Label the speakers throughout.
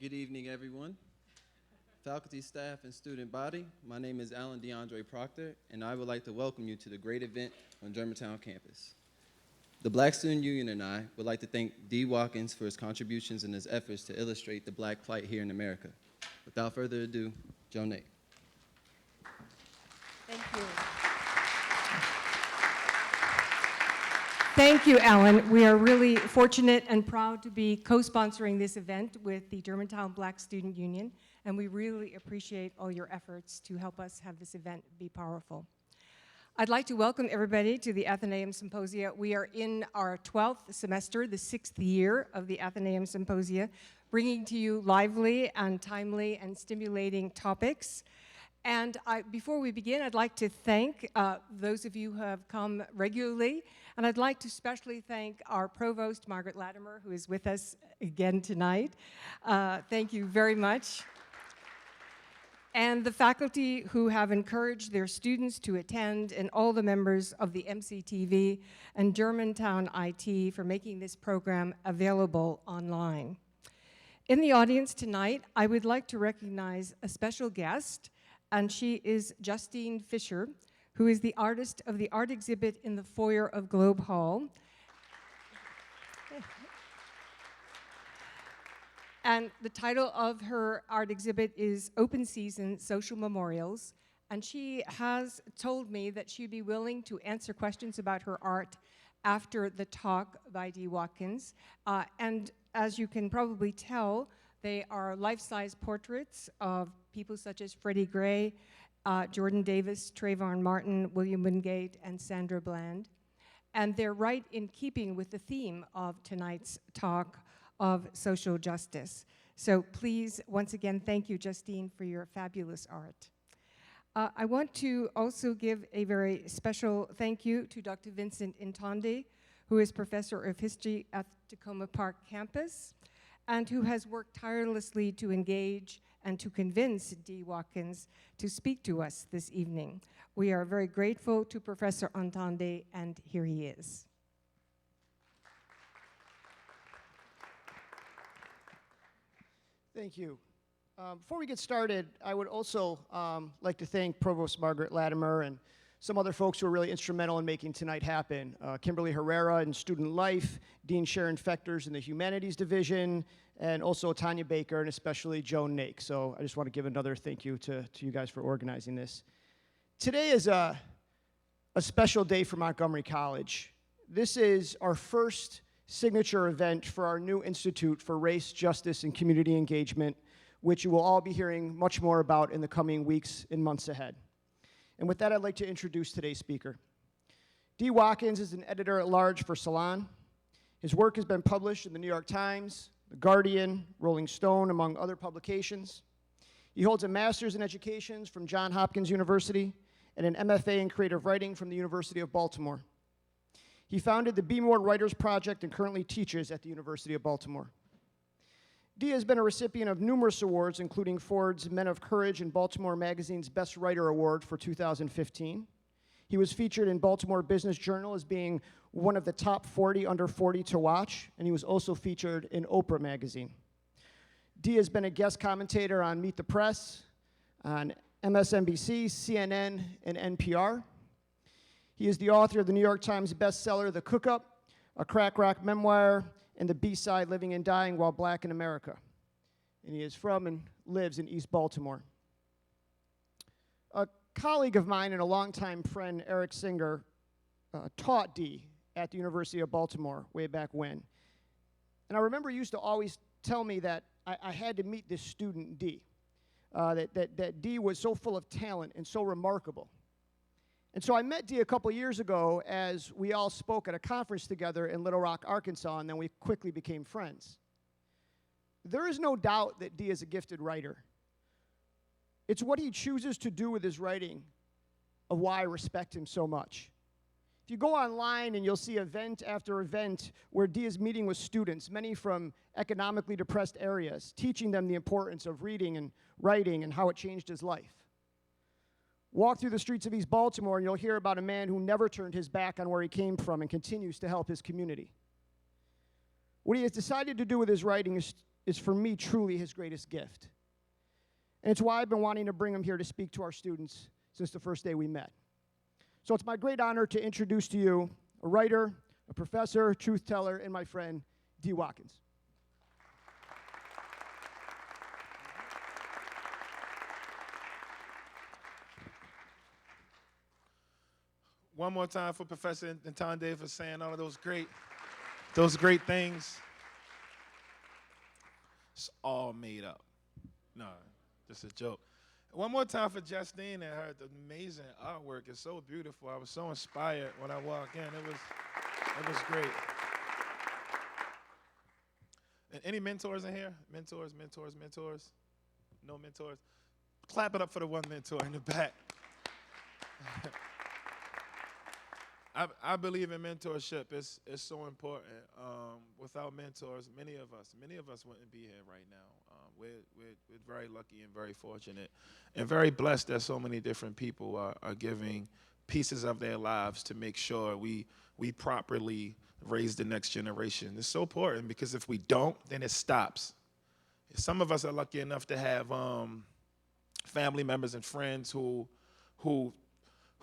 Speaker 1: Good evening, everyone. Faculty, staff, and student body, my name is Alan DeAndre Proctor, and I would like to welcome you to the great event on Germantown campus. The Black Student Union and I would like to thank D. Watkins for his contributions and his efforts to illustrate the Black plight here in America. Without further ado, Joe Nate.
Speaker 2: Thank you. Thank you, Alan. We are really fortunate and proud to be co-sponsoring this event with the Germantown Black Student Union, and we really appreciate all your efforts to help us have this event be powerful. I'd like to welcome everybody to the Athenaeum Symposia. We are in our 12th semester, the 6th year of the Athenaeum Symposia, bringing to you lively and timely and stimulating topics. And before we begin, I'd like to thank those of you who have come regularly, and I'd like to especially thank our provost, Margaret Latimer, who is with us again tonight. Thank you very much. And the faculty who have encouraged their students to attend, and all the members of the MCTV and Germantown IT for making this program available online. In the audience tonight, I would like to recognize a special guest, and she is Justine Fisher, who is the artist of the art exhibit in the foyer of Globe Hall. And the title of her art exhibit is Open Season Social Memorials, and she has told me that she'd be willing to answer questions about her art after the talk by D. Watkins. And as you can probably tell, they are life-size portraits of people such as Freddie Gray, Jordan Davis, Trayvon Martin, William Wingate, and Sandra Bland. And they're right in keeping with the theme of tonight's talk of social justice. So please, once again, thank you, Justine, for your fabulous art. I want to also give a very special thank you to Dr. Vincent Intonde, who is Professor of History at Tacoma Park campus, and who has worked tirelessly to engage and to convince D. Watkins to speak to us this evening. We are very grateful to Professor Intonde, and here he is.
Speaker 3: Thank you. Before we get started, I would also like to thank Provost Margaret Latimer and some other folks who were really instrumental in making tonight happen. Kimberly Herrera in Student Life, Dean Sharon Fechters in the Humanities Division, and also Tanya Baker, and especially Joan Nake. So I just want to give another thank you to you guys for organizing this. Today is a special day for Montgomery College. This is our first signature event for our new Institute for Race, Justice, and Community Engagement, which you will all be hearing much more about in the coming weeks and months ahead. And with that, I'd like to introduce today's speaker. D. Watkins is an editor-at-large for Salon. His work has been published in the New York Times, The Guardian, Rolling Stone, among other publications. He holds a master's in education from Johns Hopkins University and an MFA in creative writing from the University of Baltimore. He founded the Be More Writers Project and currently teaches at the University of Baltimore. D has been a recipient of numerous awards, including Ford's Men of Courage and Baltimore Magazine's Best Writer Award for 2015. He was featured in Baltimore Business Journal as being one of the top 40 under 40 to watch, and he was also featured in Oprah Magazine. D has been a guest commentator on Meet the Press, on MSNBC, CNN, and NPR. He is the author of the New York Times bestseller, The Cook-Up, A Crack Rock Memoir, and the B-side, Living and Dying While Black in America. And he is from and lives in East Baltimore. A colleague of mine and a longtime friend, Eric Singer, taught D at the University of Baltimore way back when. And I remember he used to always tell me that I had to meet this student D, that D was so full of talent and so remarkable. And so I met D a couple years ago as we all spoke at a conference together in Little Rock, Arkansas, and then we quickly became friends. There is no doubt that D is a gifted writer. It's what he chooses to do with his writing of why I respect him so much. If you go online and you'll see event after event where D is meeting with students, many from economically depressed areas, teaching them the importance of reading and writing and how it changed his life. Walk through the streets of East Baltimore and you'll hear about a man who never turned his back on where he came from and continues to help his community. What he has decided to do with his writing is is for me truly his greatest gift. And it's why I've been wanting to bring him here to speak to our students since the first day we met. So it's my great honor to introduce to you a writer, a professor, truth teller, and my friend, D. Watkins.
Speaker 4: One more time for Professor Ntande for saying all of those great things. It's all made up. No, just a joke. One more time for Justine and her amazing artwork. It's so beautiful. I was so inspired when I walked in. It was great. And any mentors in here? Mentors? No mentors? Clap it up for the one mentor in the back. I believe in mentorship. It's so important. Without mentors, many of us wouldn't be here right now. We're very lucky and very fortunate and very blessed that so many different people are giving pieces of their lives to make sure we properly raise the next generation. It's so important because if we don't, then it stops. Some of us are lucky enough to have family members and friends who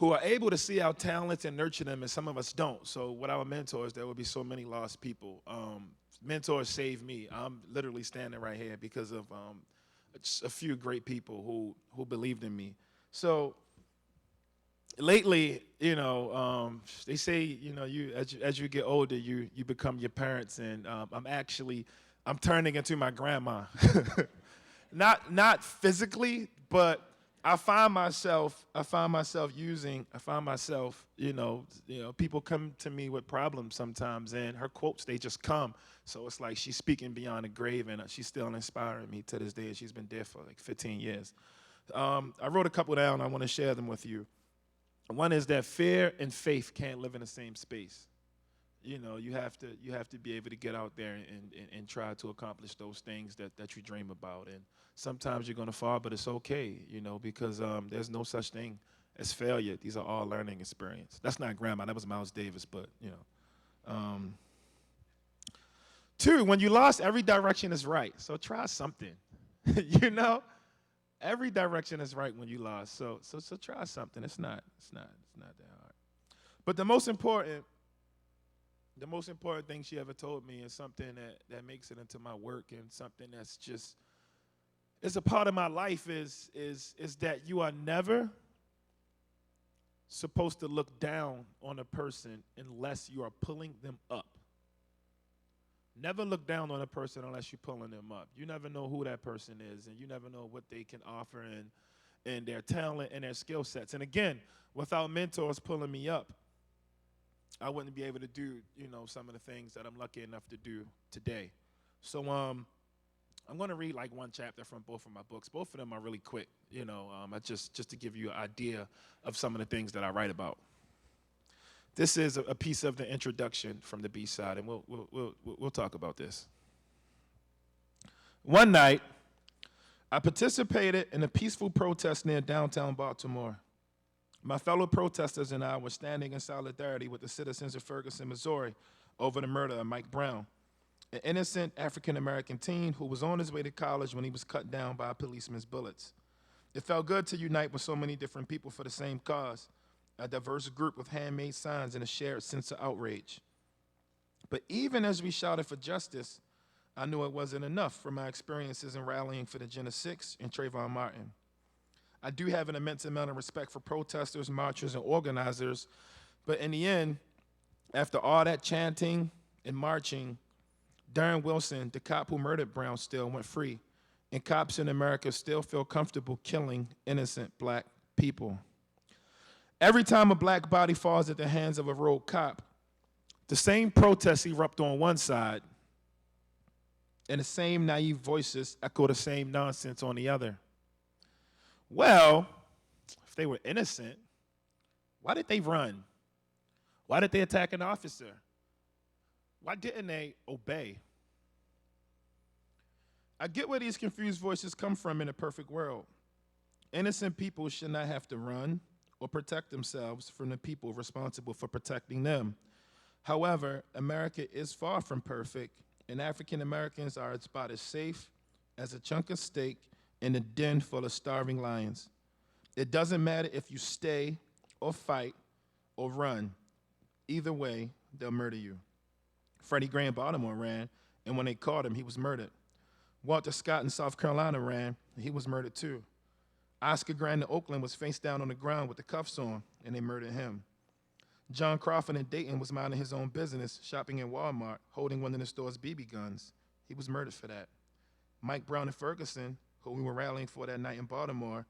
Speaker 4: are able to see our talents and nurture them, and some of us don't. So with our mentors, there will be so many lost people. Mentors saved me. I'm literally standing right here because of a few great people who believed in me. So lately, they say, you as you get older, you become your parents, and I'm turning into my grandma. Not physically, but I find myself people come to me with problems sometimes, and her quotes, they just come. So it's like she's speaking beyond the grave, and she's still inspiring me to this day. She's been there for like 15 years. I wrote a couple down. I want to share them with you. One is that fear and faith can't live in the same space. You have to be able to get out there and try to accomplish those things that you dream about. And sometimes you're going to fall, but it's okay, because there's no such thing as failure. These are all learning experience. That's not grandma. That was Miles Davis, but, Two, when you lost, every direction is right. So try something, Every direction is right when you lost. So try something. It's not that hard. But the most important thing she ever told me is something that makes it into my work, and something that's just, it's a part of my life, is that you are never supposed to look down on a person unless you are pulling them up. Never look down on a person unless you're pulling them up. You never know who that person is, and you never know what they can offer and their talent and their skill sets. And again, without mentors pulling me up, I wouldn't be able to do, some of the things that I'm lucky enough to do today. So I'm going to read like one chapter from both of my books. Both of them are really quick, just to give you an idea of some of the things that I write about. This is a piece of the introduction from the B-side, and we'll talk about this. One night, I participated in a peaceful protest near downtown Baltimore. My fellow protesters and I were standing in solidarity with the citizens of Ferguson, Missouri, over the murder of Mike Brown, an innocent African-American teen who was on his way to college when he was cut down by a policeman's bullets. It felt good to unite with so many different people for the same cause, a diverse group with handmade signs and a shared sense of outrage. But even as we shouted for justice, I knew it wasn't enough from my experiences in rallying for the Gen 6 and Trayvon Martin. I do have an immense amount of respect for protesters, marchers, and organizers, but in the end, after all that chanting and marching, Darren Wilson, the cop who murdered Brown, still went free, and cops in America still feel comfortable killing innocent black people. Every time a black body falls at the hands of a rogue cop, the same protests erupt on one side, and the same naive voices echo the same nonsense on the other. Well, if they were innocent, why did they run? Why did they attack an officer? Why didn't they obey? I get where these confused voices come from in a perfect world. Innocent people should not have to run or protect themselves from the people responsible for protecting them. However, America is far from perfect, and African Americans are about as safe as a chunk of steak in a den full of starving lions. It doesn't matter if you stay or fight or run. Either way, they'll murder you. Freddie Gray in Baltimore ran, and when they caught him, he was murdered. Walter Scott in South Carolina ran, and he was murdered too. Oscar Grant in Oakland was face down on the ground with the cuffs on, and they murdered him. John Crawford in Dayton was minding his own business, shopping in Walmart, holding one of the store's BB guns. He was murdered for that. Mike Brown in Ferguson, who we were rallying for that night in Baltimore,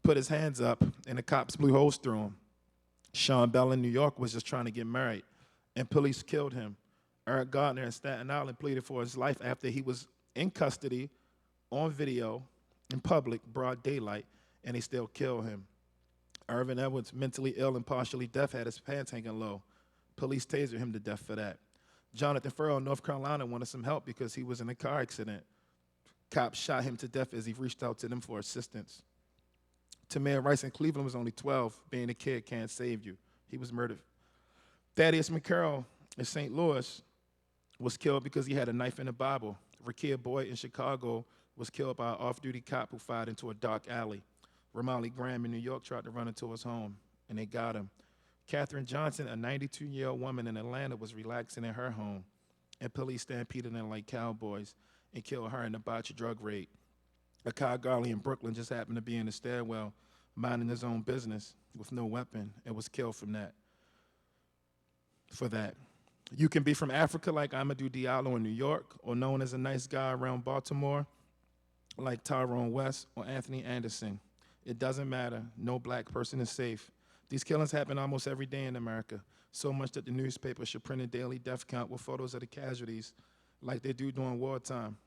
Speaker 4: put his hands up, and the cops blew holes through him. Sean Bell in New York was just trying to get married, and police killed him. Eric Gardner in Staten Island pleaded for his life after he was in custody, on video, in public, broad daylight, and they still killed him. Irvin Edwards, mentally ill and partially deaf, had his pants hanging low. Police tasered him to death for that. Jonathan Furrow in North Carolina wanted some help because he was in a car accident. Cops shot him to death as he reached out to them for assistance. Tamir Rice in Cleveland was only 12. Being a kid can't save you. He was murdered. Thaddeus McCarroll in St. Louis was killed because he had a knife in the Bible. Rakia Boyd in Chicago was killed by an off-duty cop who fired into a dark alley. Ramali Graham in New York tried to run into his home, and they got him. Katherine Johnson, a 92-year-old woman in Atlanta, was relaxing in her home, and police stampeded them like cowboys and killed her in a botched drug raid. Akai Garley in Brooklyn just happened to be in the stairwell, minding his own business with no weapon, and was killed for that. You can be from Africa like Amadou Diallo in New York, or known as a nice guy around Baltimore like Tyrone West or Anthony Anderson. It doesn't matter. No black person is safe. These killings happen almost every day in America, so much that the newspaper should print a daily death count with photos of the casualties like they do during wartime,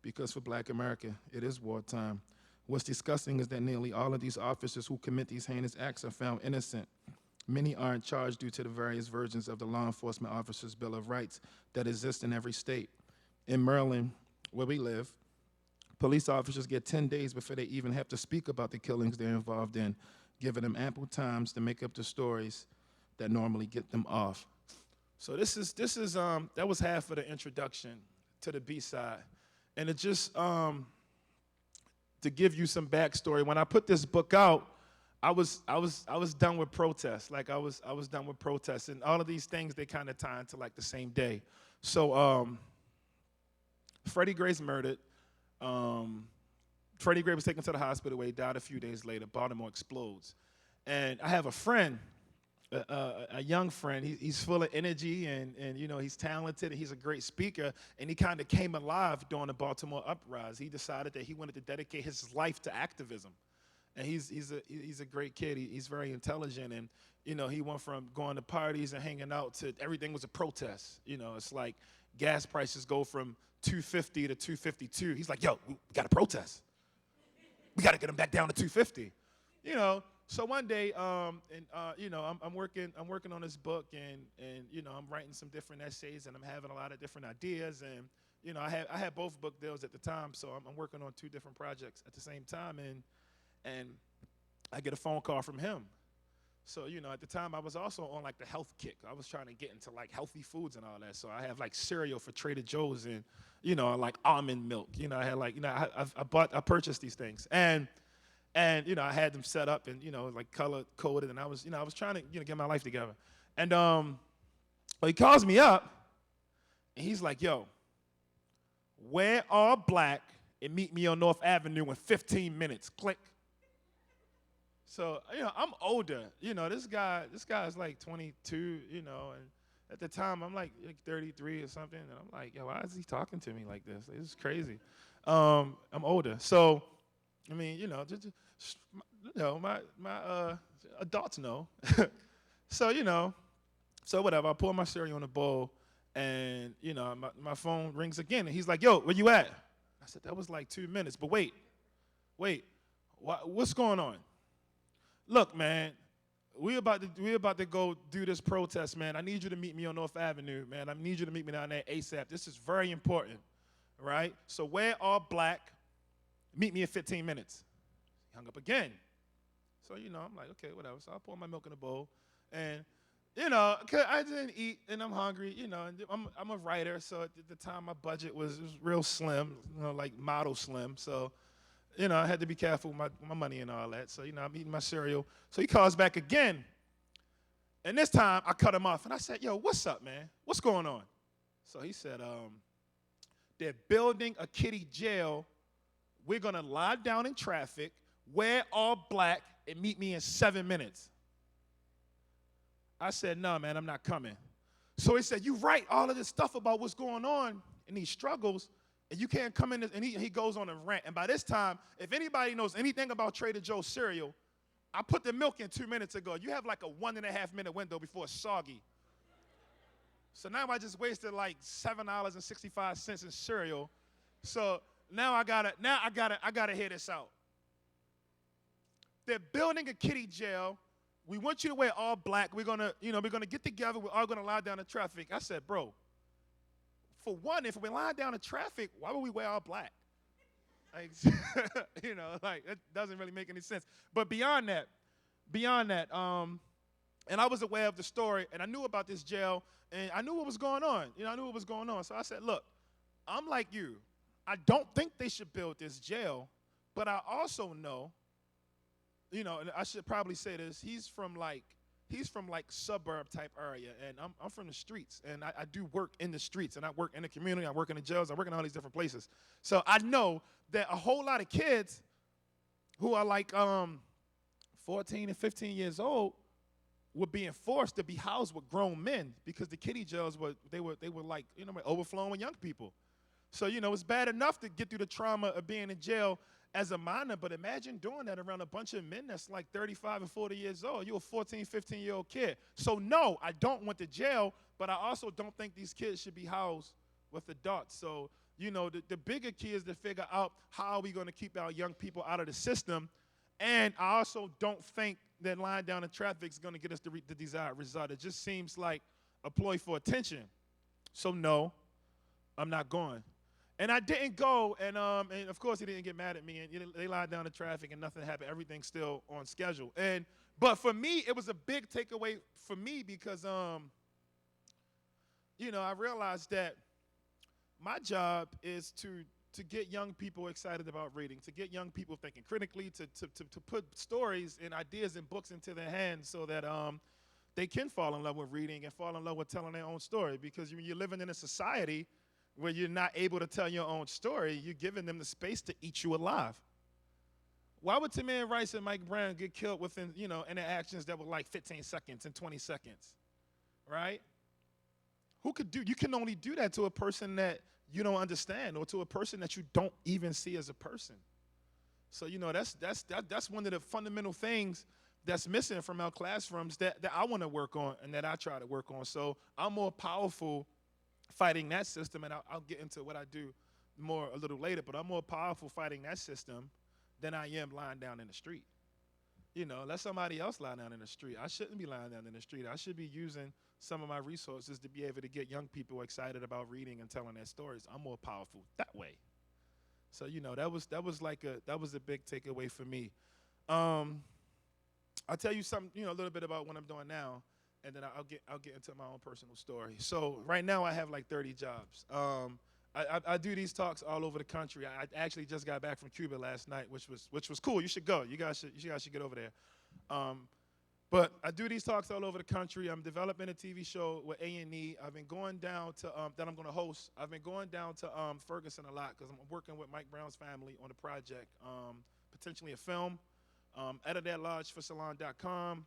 Speaker 4: because for black America, it is wartime. What's disgusting is that nearly all of these officers who commit these heinous acts are found innocent. Many aren't charged due to the various versions of the Law Enforcement Officers' Bill of Rights that exist in every state. In Maryland, where we live, police officers get 10 days before they even have to speak about the killings they're involved in, giving them ample times to make up the stories that normally get them off. So that was half of the introduction to the B-side. And it just, to give you some backstory, when I put this book out, I was done with protests. Like I was done with protests, and all of these things, they kind of tie into like the same day. So Freddie Gray's murdered. Freddie Gray was taken to the hospital where he died a few days later. Baltimore explodes. And I have a friend, a young friend. He's full of energy, and you know, he's talented, and he's a great speaker, and he kind of came alive during the Baltimore uprising. He decided that he wanted to dedicate his life to activism. And he's a great kid. He's very intelligent, and you know, he went from going to parties and hanging out to everything was a protest. You know, it's like gas prices go from $2.50 to $2.52. He's like, yo, we got to protest. We got to get them back down to $2.50. You know, so one day, you know, I'm working on this book, and you know, I'm writing some different essays, and I'm having a lot of different ideas, and you know, I had both book deals at the time, so I'm working on two different projects at the same time, and I get a phone call from him. So, you know, at the time I was also on like the health kick. I was trying to get into like healthy foods and all that. So I have like cereal for Trader Joe's, and, you know, like almond milk. You know, I had like, you know, I purchased these things. And, you know, I had them set up and, you know, like color coded, and I was trying to, you know, get my life together. And he calls me up, and he's like, yo, wear all black and meet me on North Avenue in 15 minutes. Click. So, you know, I'm older. You know, this guy's like 22, you know, and at the time I'm like 33 or something, and I'm like, yo, why is he talking to me like this? This is crazy. I'm older. So, I mean, you know, my adults know. So, you know, so whatever, I pour my cereal in a bowl, and, you know, my phone rings again, and he's like, yo, where you at? I said, that was like 2 minutes, but wait, what's going on? Look, man, we about to go do this protest, man. I need you to meet me on North Avenue, man. I need you to meet me down there ASAP. This is very important, right? So wear all black, meet me in 15 minutes. He hung up again. So, you know, I'm like, okay, whatever. So I pour my milk in a bowl, and you know, 'cause I didn't eat and I'm hungry, you know, and I'm a writer, so at the time my budget was real slim, you know, like model slim. So, you know, I had to be careful with my money and all that. So, you know, I'm eating my cereal. So he calls back again. And this time I cut him off and I said, yo, what's up, man? What's going on? So he said, they're building a kiddie jail. We're gonna lie down in traffic, wear all black, and meet me in 7 minutes. I said, no, man, I'm not coming. So he said, you write all of this stuff about what's going on and these struggles, and you can't come in, and he goes on a rant. And by this time, if anybody knows anything about Trader Joe's cereal, I put the milk in 2 minutes ago. You have like a 1.5 minute window before it's soggy. So now I just wasted like $7.65 in cereal. So now I gotta hear this out. They're building a kiddie jail. We want you to wear all black. We're gonna get together. We're all gonna lie down in traffic. I said, bro, for one, if we lie down in traffic, why would we wear all black? Like, you know, like it doesn't really make any sense. But beyond that, and I was aware of the story, and I knew about this jail, and I knew what was going on. You know, I knew what was going on. So I said, look, I'm like you. I don't think they should build this jail, but I also know, you know, and I should probably say this, he's from like suburb type area, and I'm from the streets, and I do work in the streets, and I work in the community, I work in the jails, I work in all these different places. So I know that a whole lot of kids who are like 14 and 15 years old were being forced to be housed with grown men because the kiddie jails were like, you know, overflowing with young people. So, you know, it's bad enough to get through the trauma of being in jail as a minor, but imagine doing that around a bunch of men that's like 35 and 40 years old. You're a 14, 15-year-old kid. So, no, I don't want the jail, but I also don't think these kids should be housed with adults. So, you know, the bigger key is to figure out how are we going to keep our young people out of the system. And I also don't think that lying down in traffic is going to get us the desired result. It just seems like a ploy for attention. So, no, I'm not going. And I didn't go, and of course he didn't get mad at me. And they lied down in traffic, and nothing happened. Everything's still on schedule. But for me, it was a big takeaway for me because, you know, I realized that my job is to get young people excited about reading, to get young people thinking critically, to put stories and ideas and books into their hands so that they can fall in love with reading and fall in love with telling their own story. Because when you're living in a society where you're not able to tell your own story, you're giving them the space to eat you alive. Why would Tamir Rice and Mike Brown get killed within, you know, interactions that were like 15 seconds and 20 seconds, right? You can only do that to a person that you don't understand or to a person that you don't even see as a person. So, you know, that's one of the fundamental things that's missing from our classrooms that I want to work on and that I try to work on. So I'm more powerful fighting that system, and I'll get into what I do more a little later, but I'm more powerful fighting that system than I am lying down in the street. You know, let somebody else lie down in the street. I shouldn't be lying down in the street. I should be using some of my resources to be able to get young people excited about reading and telling their stories. I'm more powerful that way. So, you know, that was a big takeaway for me. I'll tell you something, you know, a little bit about what I'm doing now, and then I'll get into my own personal story. So right now I have like 30 jobs. I do these talks all over the country. I actually just got back from Cuba last night, which was cool. You should go. You guys should get over there. But I do these talks all over the country. I'm developing a TV show with A&E. I've been going down to that I'm going to host. I've been going down to Ferguson a lot because I'm working with Mike Brown's family on a project, potentially a film. Editor at large for Salon.com.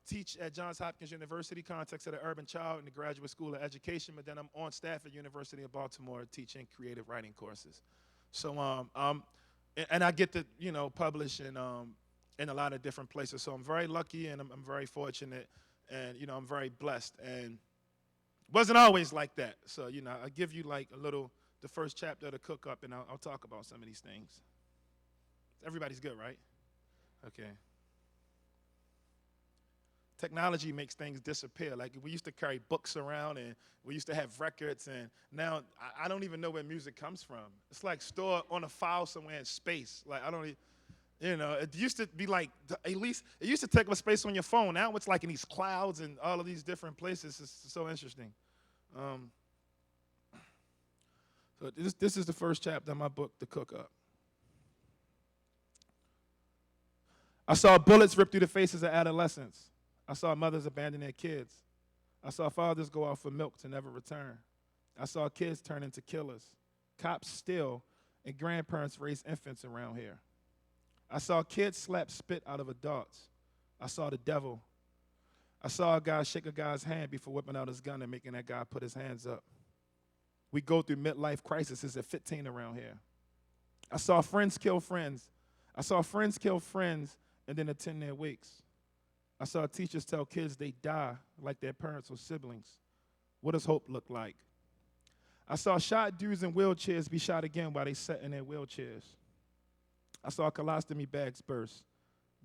Speaker 4: Teach at Johns Hopkins University, context of the urban child in the Graduate School of Education, but then I'm on staff at University of Baltimore teaching creative writing courses. So, and I get to, you know, publish in a lot of different places. So I'm very lucky and I'm very fortunate, and, you know, I'm very blessed. And it wasn't always like that. So, you know, I'll give you like the first chapter of the cook up, and I'll talk about some of these things. Everybody's good, right? Okay. Technology makes things disappear. Like, we used to carry books around, and we used to have records, and now I don't even know where music comes from. It's like stored on a file somewhere in space. Like, You know, it used to be like, at least, it used to take up space on your phone. Now it's like in these clouds and all of these different places. It's so interesting. So this is the first chapter of my book, The Cook Up. I saw bullets rip through the faces of adolescents. I saw mothers abandon their kids. I saw fathers go out for milk to never return. I saw kids turn into killers. Cops steal, and grandparents raise infants around here. I saw kids slap spit out of adults. I saw the devil. I saw a guy shake a guy's hand before whipping out his gun and making that guy put his hands up. We go through midlife crises at 15 around here. I saw friends kill friends. I saw friends kill friends and then attend their wakes. I saw teachers tell kids they die like their parents or siblings. What does hope look like? I saw shot dudes in wheelchairs be shot again while they sat in their wheelchairs. I saw colostomy bags burst,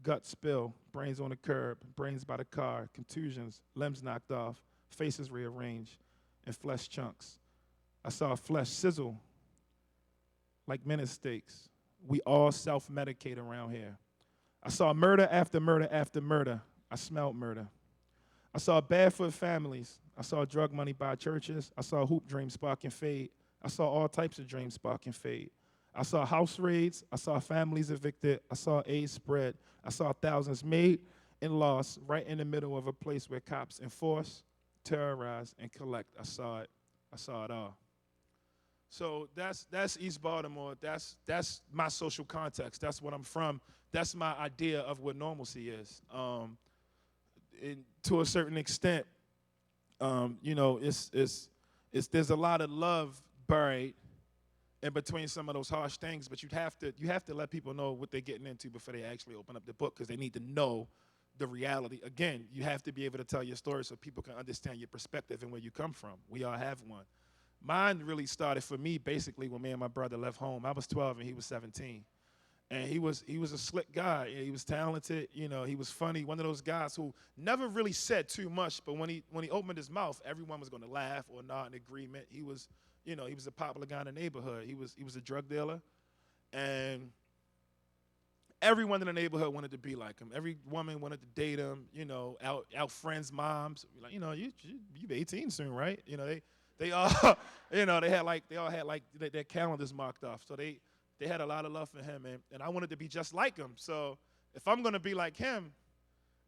Speaker 4: guts spill, brains on the curb, brains by the car, contusions, limbs knocked off, faces rearranged, and flesh chunks. I saw flesh sizzle like menace steaks. We all self-medicate around here. I saw murder after murder after murder. I smelled murder. I saw barefoot families. I saw drug money by churches. I saw hoop dreams spark and fade. I saw all types of dreams spark and fade. I saw house raids. I saw families evicted. I saw AIDS spread. I saw thousands made and lost right in the middle of a place where cops enforce, terrorize, and collect. I saw it. I saw it all. So that's East Baltimore. That's my social context. That's what I'm from. That's my idea of what normalcy is. To a certain extent, you know, there's a lot of love buried in between some of those harsh things, but you have to let people know what they're getting into before they actually open up the book, because they need to know the reality. Again, you have to be able to tell your story so people can understand your perspective and where you come from. We all have one. Mine really started for me basically when me and my brother left home. I was 12 and he was 17. And he was a slick guy. He was talented. You know, he was funny. One of those guys who never really said too much, but when he opened his mouth, everyone was going to laugh or nod in agreement. He was a popular guy in the neighborhood. He was a drug dealer, and everyone in the neighborhood wanted to be like him. Every woman wanted to date him. You know, out friends' moms. Like, you know, you 18 soon, right? You know, they all you know they all had their calendars marked off. So they had a lot of love for him, and I wanted to be just like him. So if I'm going to be like him,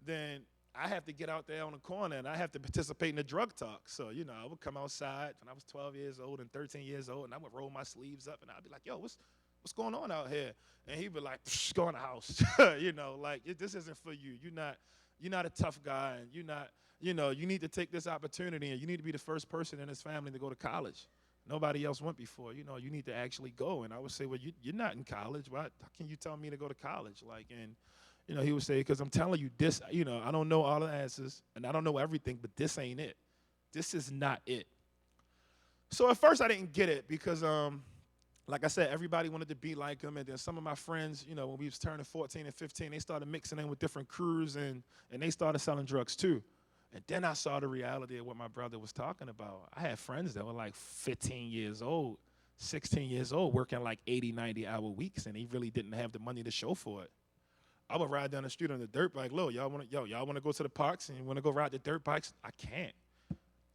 Speaker 4: then I have to get out there on the corner, and I have to participate in the drug talk. So, you know, I would come outside when I was 12 years old and 13 years old, and I would roll my sleeves up, and I'd be like, yo, what's going on out here? And he'd be like, go in the house. You know, like, this isn't for you. You're not a tough guy, and you're not, you know, you need to take this opportunity, and you need to be the first person in his family to go to college. Nobody else went before. You know, you need to actually go. And I would say, well, you're not in college. How can you tell me to go to college? Like, and, you know, he would say, because I'm telling you this, you know, I don't know all the answers, and I don't know everything, but this ain't it. This is not it. So at first I didn't get it because, like I said, everybody wanted to be like him. And then some of my friends, you know, when we was turning 14 and 15, they started mixing in with different crews, and they started selling drugs too. And then I saw the reality of what my brother was talking about. I had friends that were like 15 years old, 16 years old, working like 80, 90-hour weeks, and they really didn't have the money to show for it. I would ride down the street on the dirt bike. Look, y'all want to go to the parks and you want to go ride the dirt bikes? I can't.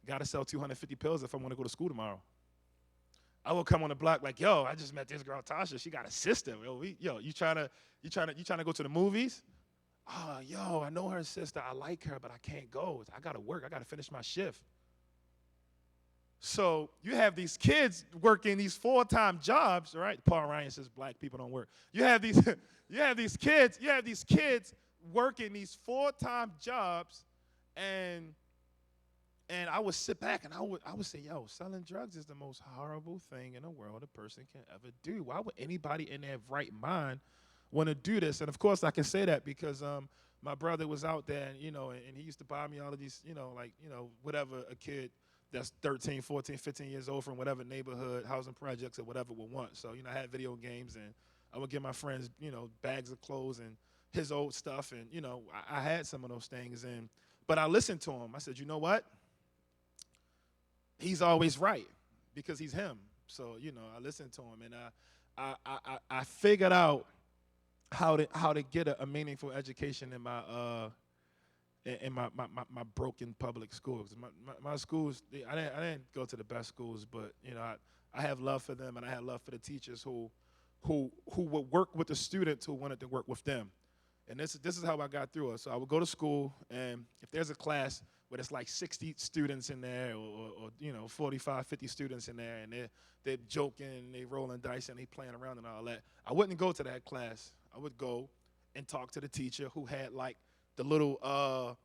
Speaker 4: Got to sell 250 pills if I want to go to school tomorrow. I would come on the block like, yo, I just met this girl Tasha. She got a sister. You trying to go to the movies? Oh, yo, I know her sister. I like her, but I can't go. I got to work. I got to finish my shift. So you have these kids working these full-time jobs, right? Paul Ryan says black people don't work. You have these kids working these full-time jobs, and I would sit back and I would say, yo, selling drugs is the most horrible thing in the world a person can ever do. Why would anybody in their right mind want to do this? And of course I can say that because my brother was out there, and, you know, and he used to buy me all of these, you know, like, you know, whatever a kid that's 13, 14, 15 years old from whatever neighborhood, housing projects or whatever would want. So, you know, I had video games, and I would give my friends, you know, bags of clothes and his old stuff, and, you know, I had some of those things, but I listened to him. I said, you know what? He's always right because he's him. So, you know, I listened to him, and I figured out how to get a meaningful education in my broken public schools. My schools, I didn't go to the best schools, but I have love for them, and I have love for the teachers who would work with the students who wanted to work with them. And this is how I got through it. So I would go to school, and if there's a class where there's like 60 students in there, or 45, 50 students in there, and they're joking, they rolling dice, and they playing around and all that, I wouldn't go to that class. I would go and talk to the teacher who had like the little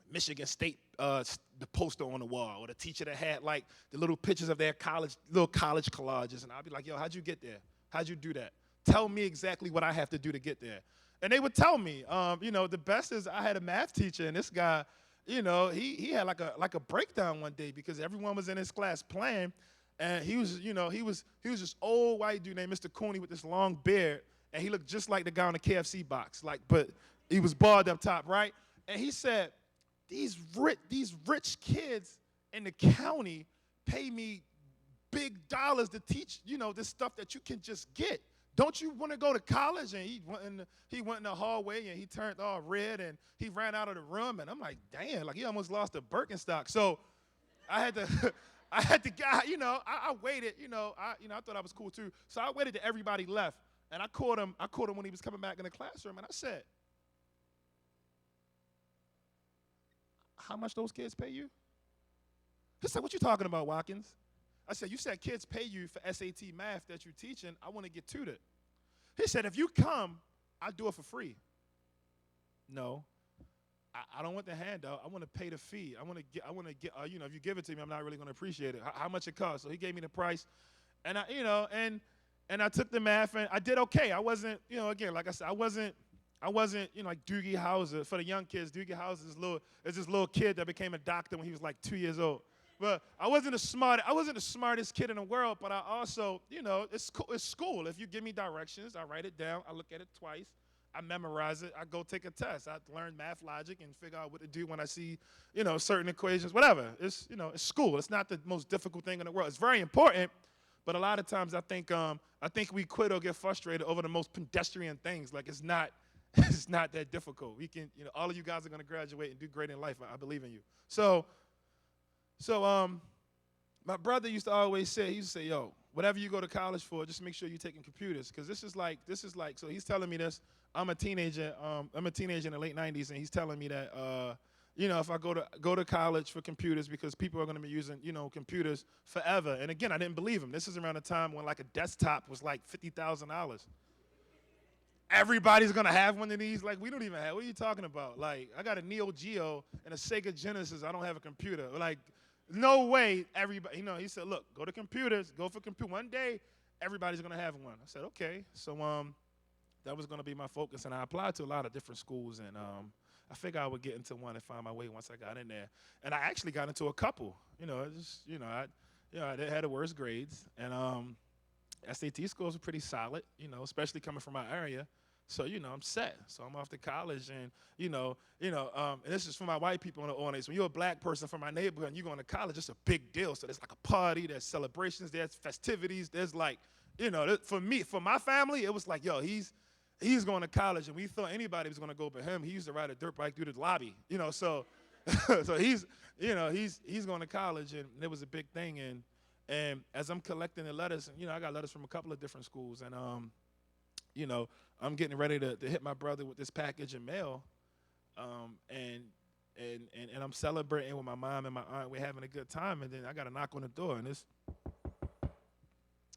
Speaker 4: Michigan State the poster on the wall, or the teacher that had like the little pictures of their college collages, and I'd be like, yo, how'd you get there? How'd you do that? Tell me exactly what I have to do to get there. And they would tell me. The best is I had a math teacher, and this guy, he had like a breakdown one day because everyone was in his class playing, and he was this old white dude named Mr. Cooney with this long beard, and he looked just like the guy on the KFC box, but he was bald up top, right? And he said, these rich kids in the county pay me big dollars to teach, this stuff that you can just get. Don't you want to go to college? And he went in the hallway, and he turned all red, and he ran out of the room, and I'm like, damn, like he almost lost a Birkenstock. So I had to, I waited, I thought I was cool too. So I waited till everybody left, and I caught him when he was coming back in the classroom, and I said, how much those kids pay you? He said, what you talking about, Watkins? I said, you said kids pay you for SAT math that you're teaching. I want to get tutored. He said, if you come, I'll do it for free. No, I don't want the handout. I want to pay the fee. I want to get. If you give it to me, I'm not really going to appreciate it. How much it costs? So he gave me the price, and I took the math, and I did okay. I wasn't, again, like I said, I wasn't like Doogie Howser. For the young kids, Doogie Howser is this little kid that became a doctor when he was like 2 years old. But I wasn't the smartest kid in the world, but I also, it's school. If you give me directions, I write it down, I look at it twice, I memorize it, I go take a test. I learn math logic and figure out what to do when I see, certain equations, whatever. It's school. It's not the most difficult thing in the world. It's very important, but a lot of times I think we quit or get frustrated over the most pedestrian things. Like it's not that difficult. We can, all of you guys are going to graduate and do great in life. I believe in you. So my brother used to always say, yo, whatever you go to college for, just make sure you're taking computers. Because this is like, so he's telling me this. I'm a teenager in the late 90s, and he's telling me that, if I go to college for computers, because people are going to be using, computers forever. And again, I didn't believe him. This is around the time when like a desktop was like $50,000. Everybody's going to have one of these. Like, we don't even have, what are you talking about? Like, I got a Neo Geo and a Sega Genesis. I don't have a computer. Like, no way everybody, he said, look, go to computers, go for computer. One day, everybody's going to have one. I said, okay. So that was going to be my focus, and I applied to a lot of different schools, and I figured I would get into one and find my way once I got in there. And I actually got into a couple. I had the worst grades, and SAT scores were pretty solid, especially coming from my area. So, I'm set. So I'm off to college, and, and this is for my white people in the audience. When you're a black person from my neighborhood and you're going to college, it's a big deal. So there's like a party, there's celebrations, there's festivities, there's like, for my family, it was like, yo, he's going to college, and we thought anybody was going to go but him. He used to ride a dirt bike through the lobby, so so he's going to college, and it was a big thing. And as I'm collecting the letters, and, I got letters from a couple of different schools, and I'm getting ready to hit my brother with this package in mail, and I'm celebrating with my mom and my aunt. We're having a good time, and then I got a knock on the door, and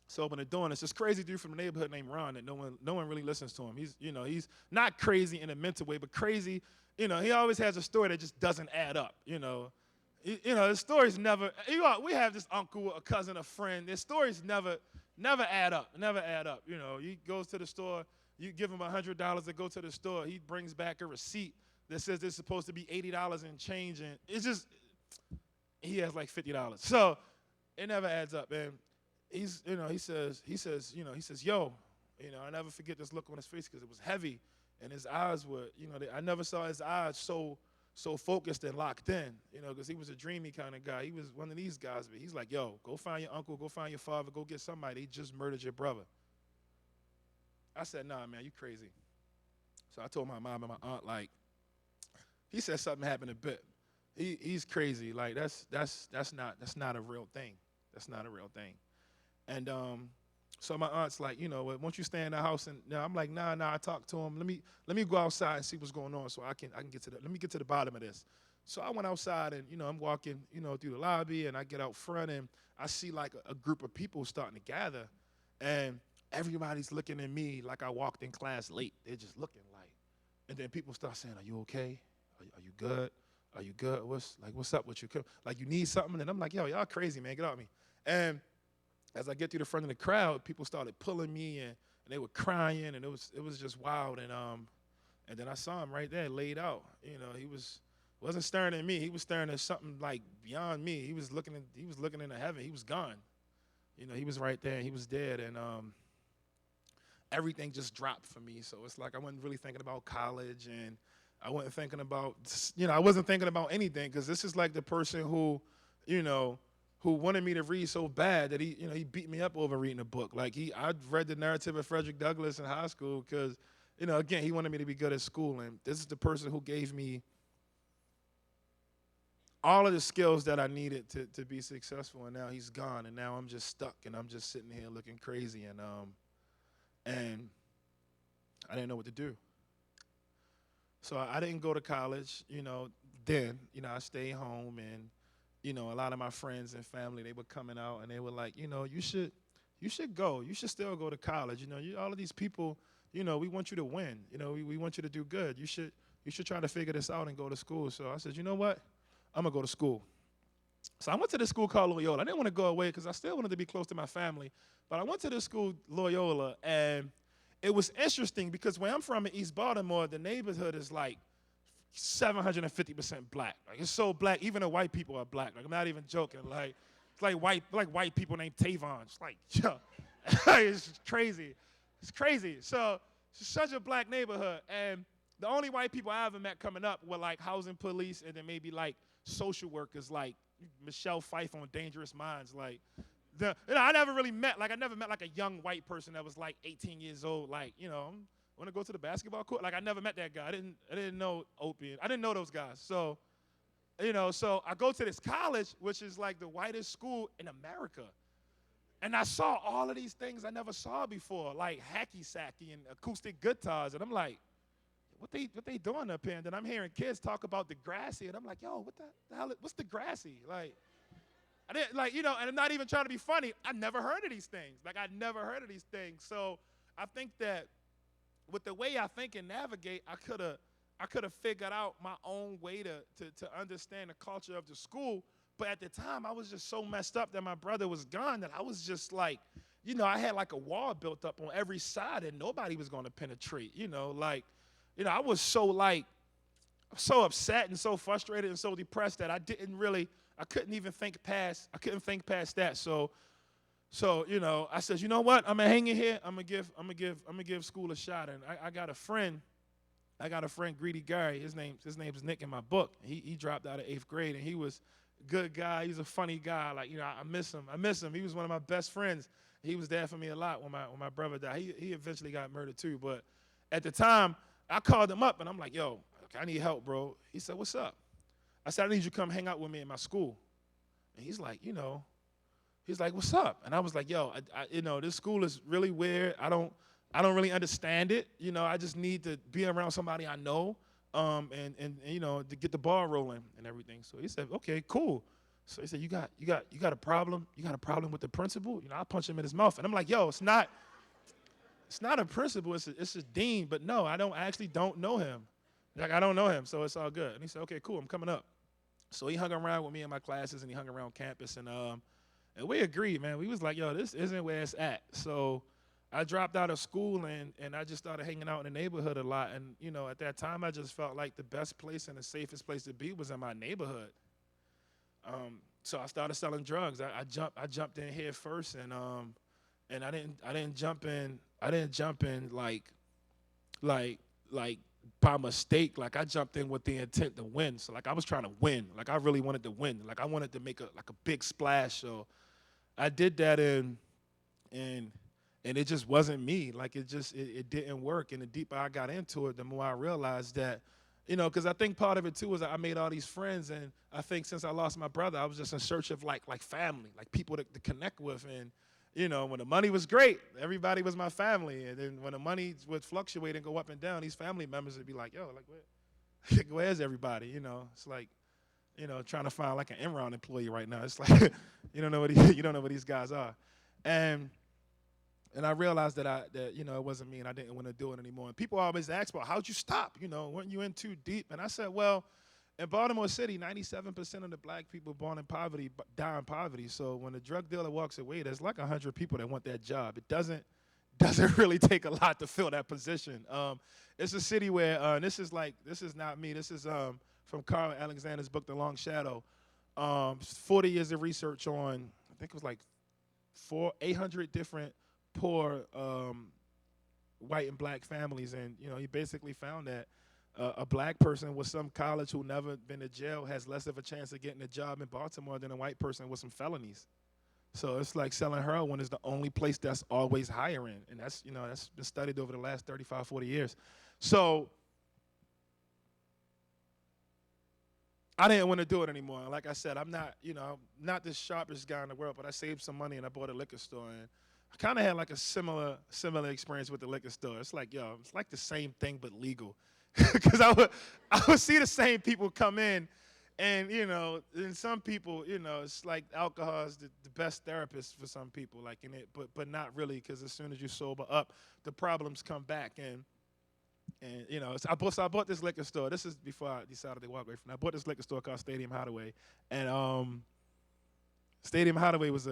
Speaker 4: so open the door, and it's this crazy dude from the neighborhood named Ron that no one really listens to him. He's not crazy in a mental way, but crazy. He always has a story that just doesn't add up. The stories never. We have this uncle, a cousin, a friend. Their stories never add up. Never add up. He goes to the store. You give him $100 to go to the store. He brings back a receipt that says it's supposed to be $80 in change, and it's just he has like $50. So it never adds up. And he says, yo, I never forget this look on his face because it was heavy, and his eyes were, I never saw his eyes so focused and locked in, because he was a dreamy kind of guy. He was one of these guys, but he's like, yo, go find your uncle, go find your father, go get somebody. They just murdered your brother. I said, nah, man, you crazy. So I told my mom and my aunt, like, he said something happened a bit. He's crazy. Like, that's not a real thing. That's not a real thing. And so my aunt's like, you know, once you stay in the house, and I'm like, nah, I talked to him. Let me go outside and see what's going on, so I can get to let me get to the bottom of this. So I went outside, and I'm walking, through the lobby, and I get out front, and I see like a group of people starting to gather, and everybody's looking at me like I walked in class late. They're just looking like, and then people start saying, "Are you okay? Are you good? Are you good? What's up with you? Like, you need something?" And I'm like, "Yo, y'all crazy, man. Get off me." And as I get through the front of the crowd, people started pulling me, and they were crying, and it was just wild. And then I saw him right there, laid out. He wasn't staring at me. He was staring at something like beyond me. He was looking into heaven. He was gone. He was right there, and he was dead. And everything just dropped for me. So it's like I wasn't really thinking about college, and I wasn't thinking about, I wasn't thinking about anything, because this is like the person who wanted me to read so bad that he beat me up over reading a book. Like, I'd read the narrative of Frederick Douglass in high school because, again, he wanted me to be good at school. And this is the person who gave me all of the skills that I needed to be successful. And now he's gone, and now I'm just stuck, and I'm just sitting here looking crazy. And I didn't know what to do. So I didn't go to college, then. I stayed home, and a lot of my friends and family, they were coming out, and they were like, you should go. You should still go to college. All of these people, we want you to win. We want you to do good. You should try to figure this out and go to school. So I said, you know what? I'm going to go to school. So I went to this school called Loyola. I didn't want to go away because I still wanted to be close to my family. But I went to this school, Loyola, and it was interesting because where I'm from in East Baltimore, the neighborhood is like 750% black. Like, it's so black, even the white people are black. Like, I'm not even joking. Like, it's like white people named Tavon. It's like, yo, it's crazy. It's crazy. So it's such a black neighborhood. And the only white people I ever met coming up were like housing police, and then maybe like social workers, like Michelle Fife on Dangerous Minds. Like, I never met like a young white person that was like 18 years old. Like, want to go to the basketball court? Like, I never met that guy. I didn't know Opie. I didn't know those guys. So, so I go to this college, which is like the whitest school in America. And I saw all of these things I never saw before, like hacky-sacky and acoustic guitars. And I'm like, what they doing up here? And then I'm hearing kids talk about Degrassi, and I'm like, yo, what the hell? What's Degrassi? Like, I didn't, and I'm not even trying to be funny. I never heard of these things. Like, I never heard of these things. So I think that with the way I think and navigate, I could have figured out my own way to understand the culture of the school. But at the time, I was just so messed up that my brother was gone that I was just like, I had like a wall built up on every side, and nobody was going to penetrate. I was so upset and so frustrated and so depressed that I couldn't think past that. So I said, you know what? I'm gonna hang in here. I'm gonna give school a shot. And I got a friend, Greedy Gary. His name's Nick in my book. He dropped out of 8th grade, and he was a good guy. He's a funny guy. Like, I miss him. He was one of my best friends. He was there for me a lot when my brother died. He eventually got murdered too. But at the time, I called him up, and I'm like, yo, I need help, bro. He said, what's up? I said, I need you to come hang out with me in my school. And he's like, what's up? And I was like, yo, I this school is really weird. I don't really understand it. I just need to be around somebody I know, and to get the ball rolling and everything. So he said, okay, cool. So he said, you got a problem? You got a problem with the principal? I'll punch him in his mouth. And I'm like, yo, it's not a principal, it's a dean. But no, I actually don't know him. Like, I don't know him, so it's all good. And he said, okay, cool, I'm coming up. So he hung around with me in my classes, and he hung around campus, and we agreed, man. We was like, yo, this isn't where it's at. So I dropped out of school, and I just started hanging out in the neighborhood a lot. And, at that time, I just felt like the best place and the safest place to be was in my neighborhood. So I started selling drugs. I jumped in here first, and I didn't jump in like by mistake. Like, I jumped in with the intent to win. So like, I was trying to win. Like, I really wanted to win. Like, I wanted to make a big splash. So I did that in And it just wasn't me. Like, it didn't work. And the deeper I got into it, the more I realized that, because I think part of it too was I made all these friends, and I think since I lost my brother, I was just in search of like family, like people to connect with. And when the money was great, everybody was my family. And then when the money would fluctuate and go up and down, these family members would be like, yo, like where's everybody? It's like, trying to find like an Enron employee right now. It's like you don't know what these guys are. And I realized that it wasn't me, and I didn't want to do it anymore. And people always ask, well, how'd you stop? Weren't you in too deep? And I said, well, in Baltimore City, 97% of the black people born in poverty die in poverty. So when a drug dealer walks away, there's like 100 people that want that job. It doesn't really take a lot to fill that position. It's a city where, and this is not me. This is from Carl Alexander's book, The Long Shadow. 40 years of research on, I think it was like 800 different poor white and black families, and he basically found that a black person with some college who never been to jail has less of a chance of getting a job in Baltimore than a white person with some felonies. So it's like selling heroin is the only place that's always hiring, and that's been studied over the last 35, 40 years. So I didn't want to do it anymore. Like I said, I'm not the sharpest guy in the world, but I saved some money and I bought a liquor store. And I kind of had like a similar experience with the liquor store. It's like, it's like the same thing but legal, because I would see the same people come in, and and some people, it's like alcohol is the best therapist for some people, like in it, but not really, because as soon as you sober up, the problems come back. And so I bought this liquor store. This is before I decided to walk away from it. I bought this liquor store called Stadium Hideaway, and Stadium Hideaway was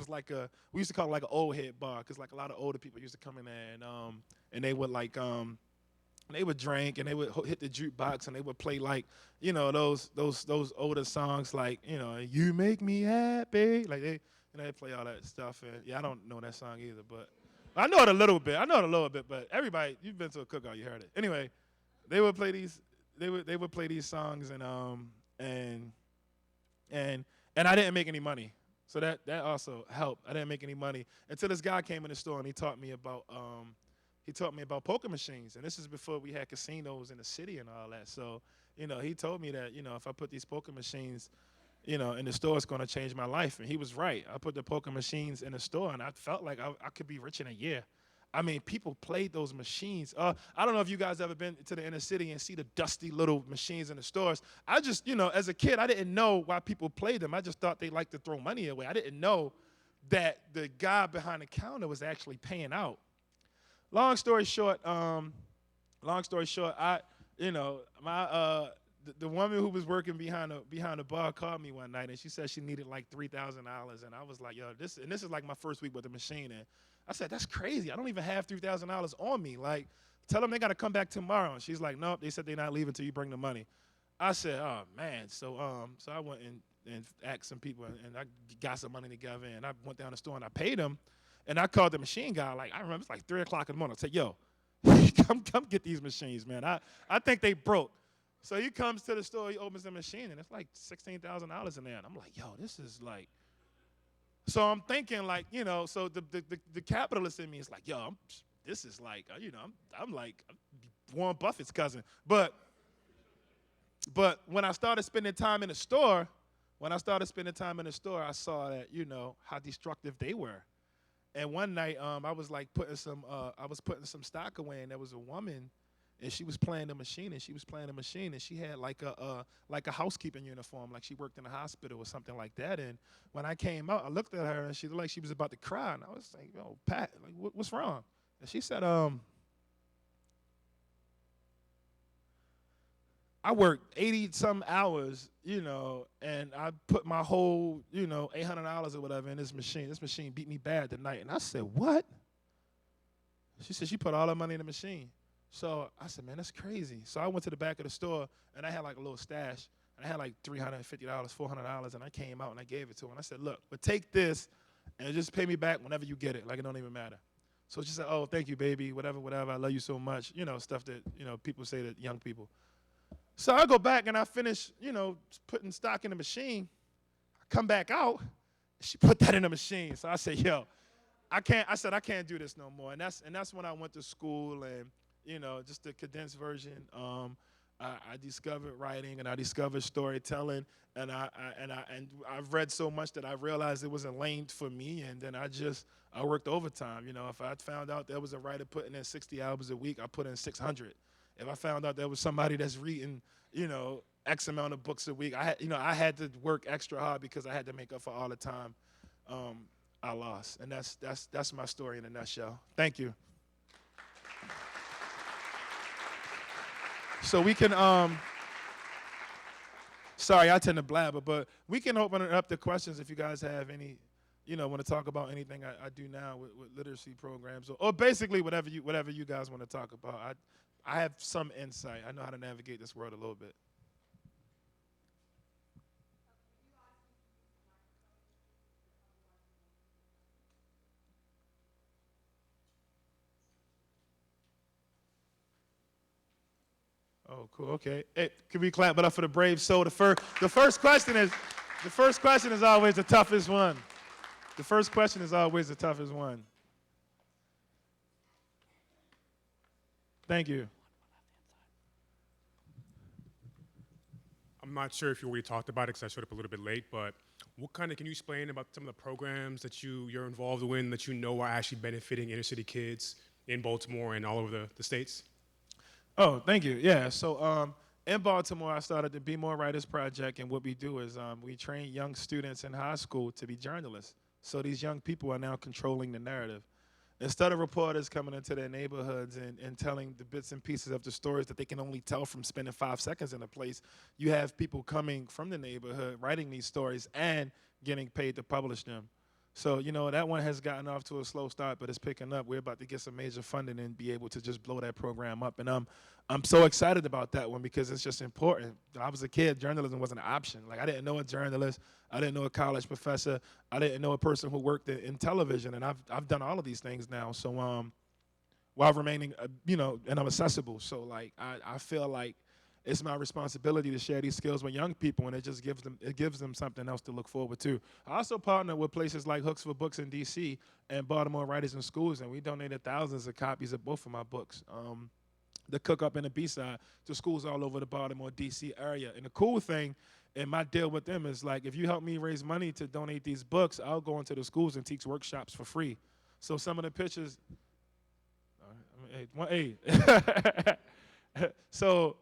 Speaker 4: like we used to call it like an old head bar, because like a lot of older people used to come in there, and they would like they would drink, and they would hit the jukebox, and they would play like those older songs, like You Make Me Happy, like they play all that stuff. And I don't know that song either, but I know it a little bit. But everybody, you've been to a cookout, you heard it. Anyway, they would play these songs, and I didn't make any money. So that also helped. I didn't make any money until this guy came in the store, and he taught me about poker machines. And this is before we had casinos in the city and all that. So, he told me that, if I put these poker machines, in the store, it's going to change my life. And he was right. I put the poker machines in the store, and I felt like I could be rich in a year. I mean, people played those machines. I don't know if you guys ever been to the inner city and see the dusty little machines in the stores. I just, as a kid, I didn't know why people played them. I just thought they liked to throw money away. I didn't know that the guy behind the counter was actually paying out. Long story short, the woman who was working behind the bar called me one night, and she said she needed like $3,000, and I was like, this is like my first week with the machine, and I said, that's crazy. I don't even have $3,000 on me. Like, tell them they got to come back tomorrow. And she's like, nope, they said they're not leaving until you bring the money. I said, oh man. So I went and asked some people, and I got some money together, and I went down the store and I paid them, and I called the machine guy. Like, I remember it's like 3 o'clock in the morning. I said, yo, come get these machines, man. I think they broke. So he comes to the store, he opens the machine, and it's like $16,000 in there. And I'm like, yo, this is like. So I'm thinking like, so the capitalist in me is like, yo, this is like, I'm like Warren Buffett's cousin. But when I started spending time in the store, I saw that, how destructive they were. And one night, I was like putting some stock away, and there was a woman, and she was playing the machine, and she had like a housekeeping uniform, like she worked in a hospital or something like that. And when I came out, I looked at her, and she looked like she was about to cry, and I was like, yo, Pat, like, what's wrong? And she said, I worked 80-some hours, and I put my whole, $800 or whatever in this machine. This machine beat me bad tonight. And I said, what? She said she put all her money in the machine. So I said, man, that's crazy. So I went to the back of the store, and I had like a little stash. And I had like $350, $400, and I came out and I gave it to her. And I said, look, but take this and just pay me back whenever you get it. Like, it don't even matter. So she said, oh, thank you, baby, whatever, I love you so much. Stuff that, people say to young people. So I go back and I finish, putting stock in the machine. I come back out, and she put that in the machine. So I said, yo, I said I can't do this no more, and that's when I went to school, and just the condensed version. I discovered writing, and I discovered storytelling, and I've read so much that I realized it was a lane for me, and then I worked overtime. If I found out there was a writer putting in 60 hours a week, I put in 600. If I found out there was somebody that's reading, X amount of books a week, I had to work extra hard because I had to make up for all the time I lost, and that's my story in a nutshell. Thank you. So we can, sorry, I tend to blabber, but we can open it up to questions if you guys have any, want to talk about anything I do now with literacy programs, or basically whatever you guys want to talk about. I have some insight. I know how to navigate this world a little bit. Oh, cool. Okay. Hey, can we clap it up for the brave soul? The first question is always the toughest one. The first question is always the toughest one. Thank you.
Speaker 5: I'm not sure if you already talked about it because I showed up a little bit late, but can you explain about some of the programs that you're involved in that are actually benefiting inner city kids in Baltimore and all over the states?
Speaker 4: Oh, thank you. Yeah, so in Baltimore, I started the Be More Writers Project, and what we do is we train young students in high school to be journalists. So these young people are now controlling the narrative. Instead of reporters coming into their neighborhoods and telling the bits and pieces of the stories that they can only tell from spending 5 seconds in a place, you have people coming from the neighborhood, writing these stories, and getting paid to publish them. So, that one has gotten off to a slow start, but it's picking up. We're about to get some major funding and be able to just blow that program up. And I'm so excited about that one because it's just important. When I was a kid, journalism wasn't an option. Like, I didn't know a journalist. I didn't know a college professor. I didn't know a person who worked in television. And I've done all of these things now. So while remaining, and I'm accessible. So, like, I feel like it's my responsibility to share these skills with young people, and it gives them something else to look forward to. I also partner with places like Hooks for Books in D.C. and Baltimore Writers in Schools, and we donated thousands of copies of both of my books, the Cook Up and the B-Side, to schools all over the Baltimore, D.C. area. And the cool thing in my deal with them is, like, if you help me raise money to donate these books, I'll go into the schools and teach workshops for free. So some of the pictures, so.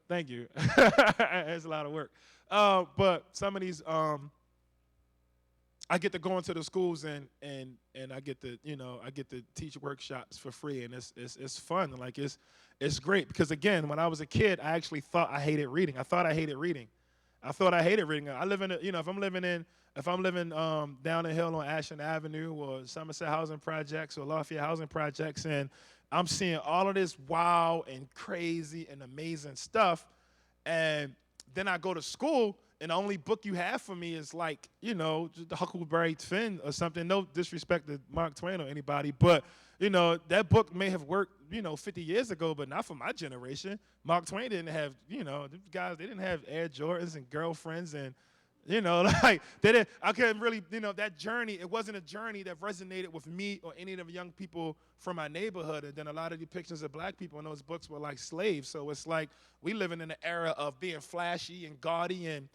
Speaker 4: Thank you. It's a lot of work. But some of these, I get to go into the schools and I get to teach workshops for free, and it's fun. Like, it's great because, again, when I was a kid, I actually thought I hated reading. I thought I hated reading. I live in if I'm living down the hill on Ashland Avenue or Somerset Housing Projects or Lafayette Housing Projects, and I'm seeing all of this wild and crazy and amazing stuff, and then I go to school, and the only book you have for me is, like, just the Huckleberry Finn or something. No disrespect to Mark Twain or anybody, but, that book may have worked, 50 years ago, but not for my generation. Mark Twain didn't have, the guys, they didn't have Air Jordans and girlfriends and, like, I couldn't really, that journey, it wasn't a journey that resonated with me or any of the young people from my neighborhood. And then a lot of depictions of black people in those books were like slaves. So it's like we living in an era of being flashy and gaudy and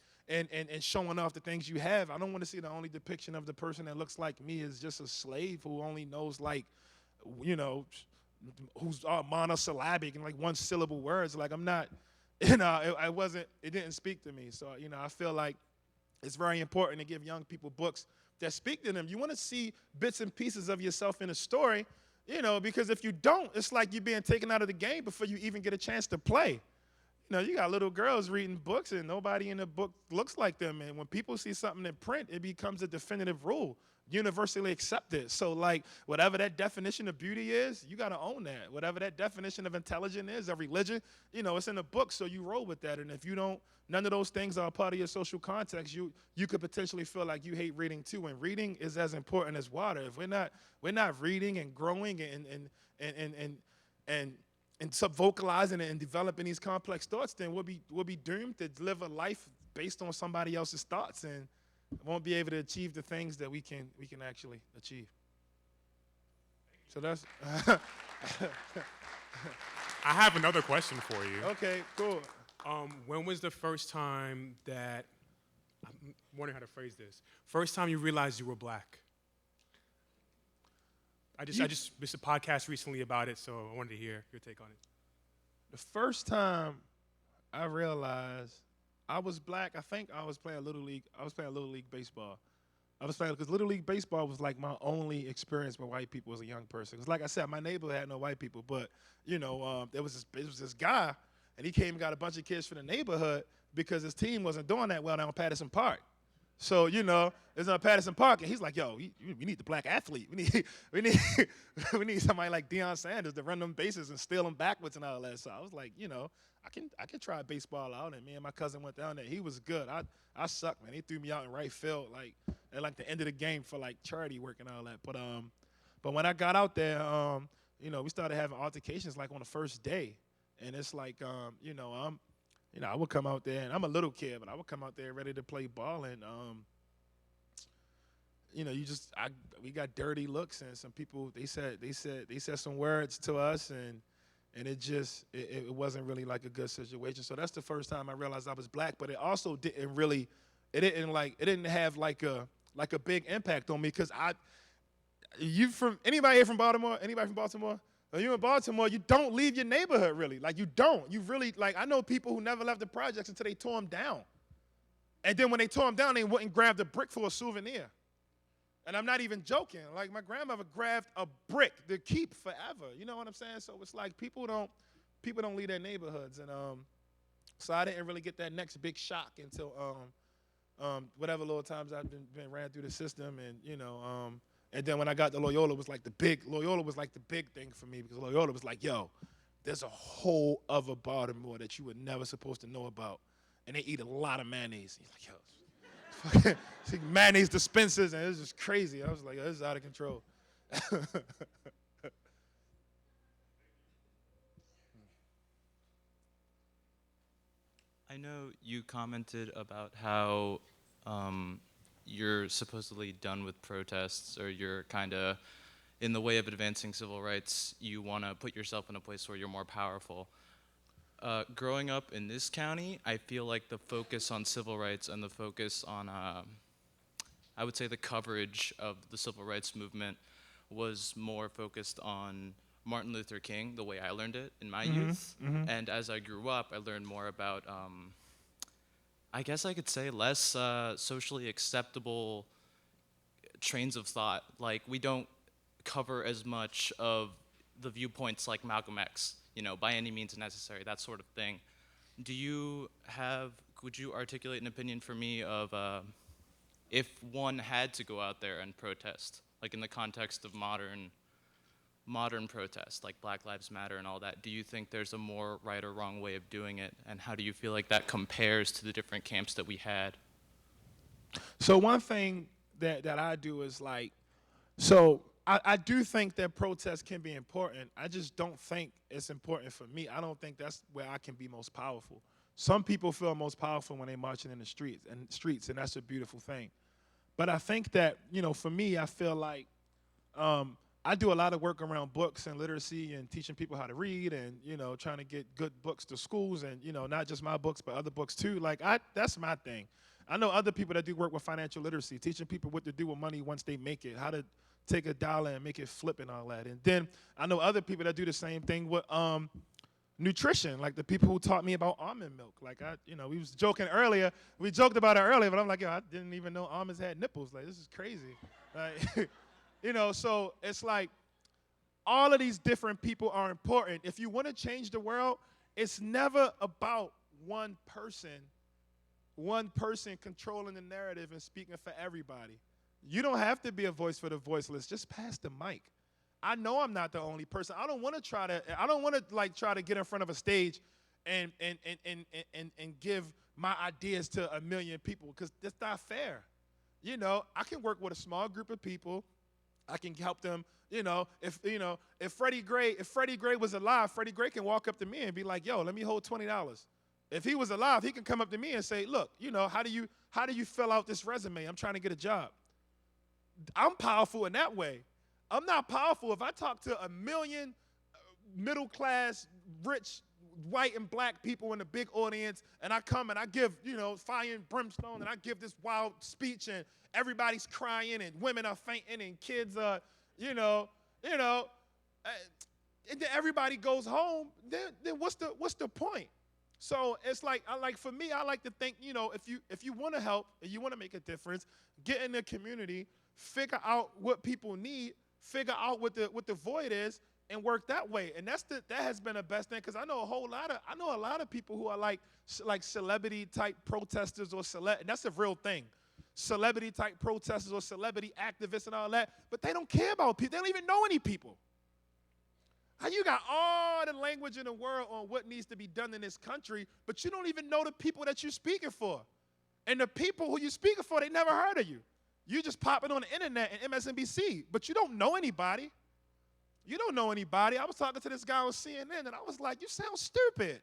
Speaker 4: showing off the things you have. I don't want to see the only depiction of the person that looks like me is just a slave who only knows, like, who's monosyllabic and like one syllable words. Like, I'm not, it didn't speak to me. So, I feel like it's very important to give young people books that speak to them. You want to see bits and pieces of yourself in a story, because if you don't, it's like you're being taken out of the game before you even get a chance to play. You got little girls reading books and nobody in the book looks like them. And when people see something in print, it becomes a definitive rule, universally accepted. So, like, whatever that definition of beauty is, you got to own that. Whatever that definition of intelligence is, of religion, it's in a book, so you roll with that. And if you don't, none of those things are a part of your social context, you could potentially feel like you hate reading too. And reading is as important as water. If we're not reading and growing and sub-vocalizing and developing these complex thoughts, then we'll be doomed to live a life based on somebody else's thoughts and won't be able to achieve the things that we can actually achieve. So that's
Speaker 5: I have another question for you.
Speaker 4: okay. Cool.
Speaker 5: When was the first time that, I'm wondering how to phrase this, first time you realized you were black? I just missed a podcast recently about it, so I wanted to hear your take on it.
Speaker 4: The first time I realized I was black, I think I was playing Little League. I was playing Little League baseball. I was playing because Little League baseball was like my only experience with white people as a young person. Because like I said, my neighborhood had no white people, but there was this guy, and he came and got a bunch of kids from the neighborhood because his team wasn't doing that well down Patterson Park. So it's on Patterson Park, and he's like, "Yo, we need the black athlete. We need somebody like Deion Sanders to run them bases and steal them backwards and all that." So I was like, I can try baseball out, and me and my cousin went down there. He was good. I sucked, man. He threw me out in right field, like at like the end of the game for like charity work and all that. But when I got out there, we started having altercations like on the first day, and it's like, I would come out there, and I'm a little kid, but I would come out there ready to play ball, and we got dirty looks, and some people they said some words to us, and it wasn't really like a good situation. So that's the first time I realized I was black, but it also didn't have like a big impact on me because anybody here from Baltimore? Anybody from Baltimore? When you're in Baltimore, you don't leave your neighborhood, really. Like, you don't. You really, I know people who never left the projects until they tore them down. And then when they tore them down, they went and grabbed a brick for a souvenir. And I'm not even joking. Like, my grandmother grabbed a brick to keep forever. You know what I'm saying? So it's like people don't leave their neighborhoods. And so I didn't really get that next big shock until whatever little times I've been ran through the system. And, and then when I got to Loyola was like the big thing for me, because Loyola was like, yo, there's a whole other Baltimore that you were never supposed to know about. And they eat a lot of mayonnaise. He's like, yo, it's mayonnaise dispensers, and it was just crazy. I was like, this is out of control.
Speaker 6: I know you commented about how you're supposedly done with protests, or you're kind of in the way of advancing civil rights. You want to put yourself in a place where you're more powerful. Growing up in this county, I feel like the focus on civil rights and the focus on, I would say, the coverage of the civil rights movement was more focused on Martin Luther King, the way I learned it in my youth. Mm-hmm. And as I grew up, I learned more about, I guess I could say, less socially acceptable trains of thought. Like, we don't cover as much of the viewpoints like Malcolm X, by any means necessary, that sort of thing. Would you articulate an opinion for me of if one had to go out there and protest, like in the context of modern protests, like Black Lives Matter and all that, do you think there's a more right or wrong way of doing it? And how do you feel like that compares to the different camps that we had?
Speaker 4: So one thing that I do is I do think that protests can be important. I just don't think it's important for me. I don't think that's where I can be most powerful. Some people feel most powerful when they're marching in the streets, and that's a beautiful thing. But I think that, for me, I feel like I do a lot of work around books and literacy and teaching people how to read and, trying to get good books to schools and, not just my books, but other books too. That's my thing. I know other people that do work with financial literacy, teaching people what to do with money once they make it, how to take a dollar and make it flip and all that. And then I know other people that do the same thing with nutrition, like the people who taught me about almond milk. We was joking earlier. We joked about it earlier, but I'm like, I didn't even know almonds had nipples. Like, this is crazy. So it's like all of these different people are important. If you want to change the world, it's never about one person controlling the narrative and speaking for everybody. You don't have to be a voice for the voiceless. Just pass the mic. I know I'm not the only person. I don't want to try to get in front of a stage and give my ideas to a million people, because that's not fair. I can work with a small group of people. I can help them. If Freddie Gray was alive, Freddie Gray can walk up to me and be like, "Yo, let me hold $20." If he was alive, he can come up to me and say, "Look, how do you fill out this resume? I'm trying to get a job." I'm powerful in that way. I'm not powerful. If I talk to a million middle class, rich, white and black people in a big audience, and I come and I give, fire and brimstone, and I give this wild speech, and everybody's crying, and women are fainting, and kids are, and then everybody goes home, then what's the point? So it's like, for me, I like to think, if you want to help and you want to make a difference, get in the community, figure out what people need, figure out what the void is, and work that way. And that has been the best thing, because I know a lot of people who are like celebrity type protesters or and that's a real thing. Celebrity type protesters or celebrity activists and all that, but they don't care about people. They don't even know any people. How you got all the language in the world on what needs to be done in this country, but you don't even know the people that you're speaking for. And the people who you're speaking for, they never heard of you. You just popping on the internet and MSNBC, but you don't know anybody. You don't know anybody. I was talking to this guy on CNN, and I was like, you sound stupid.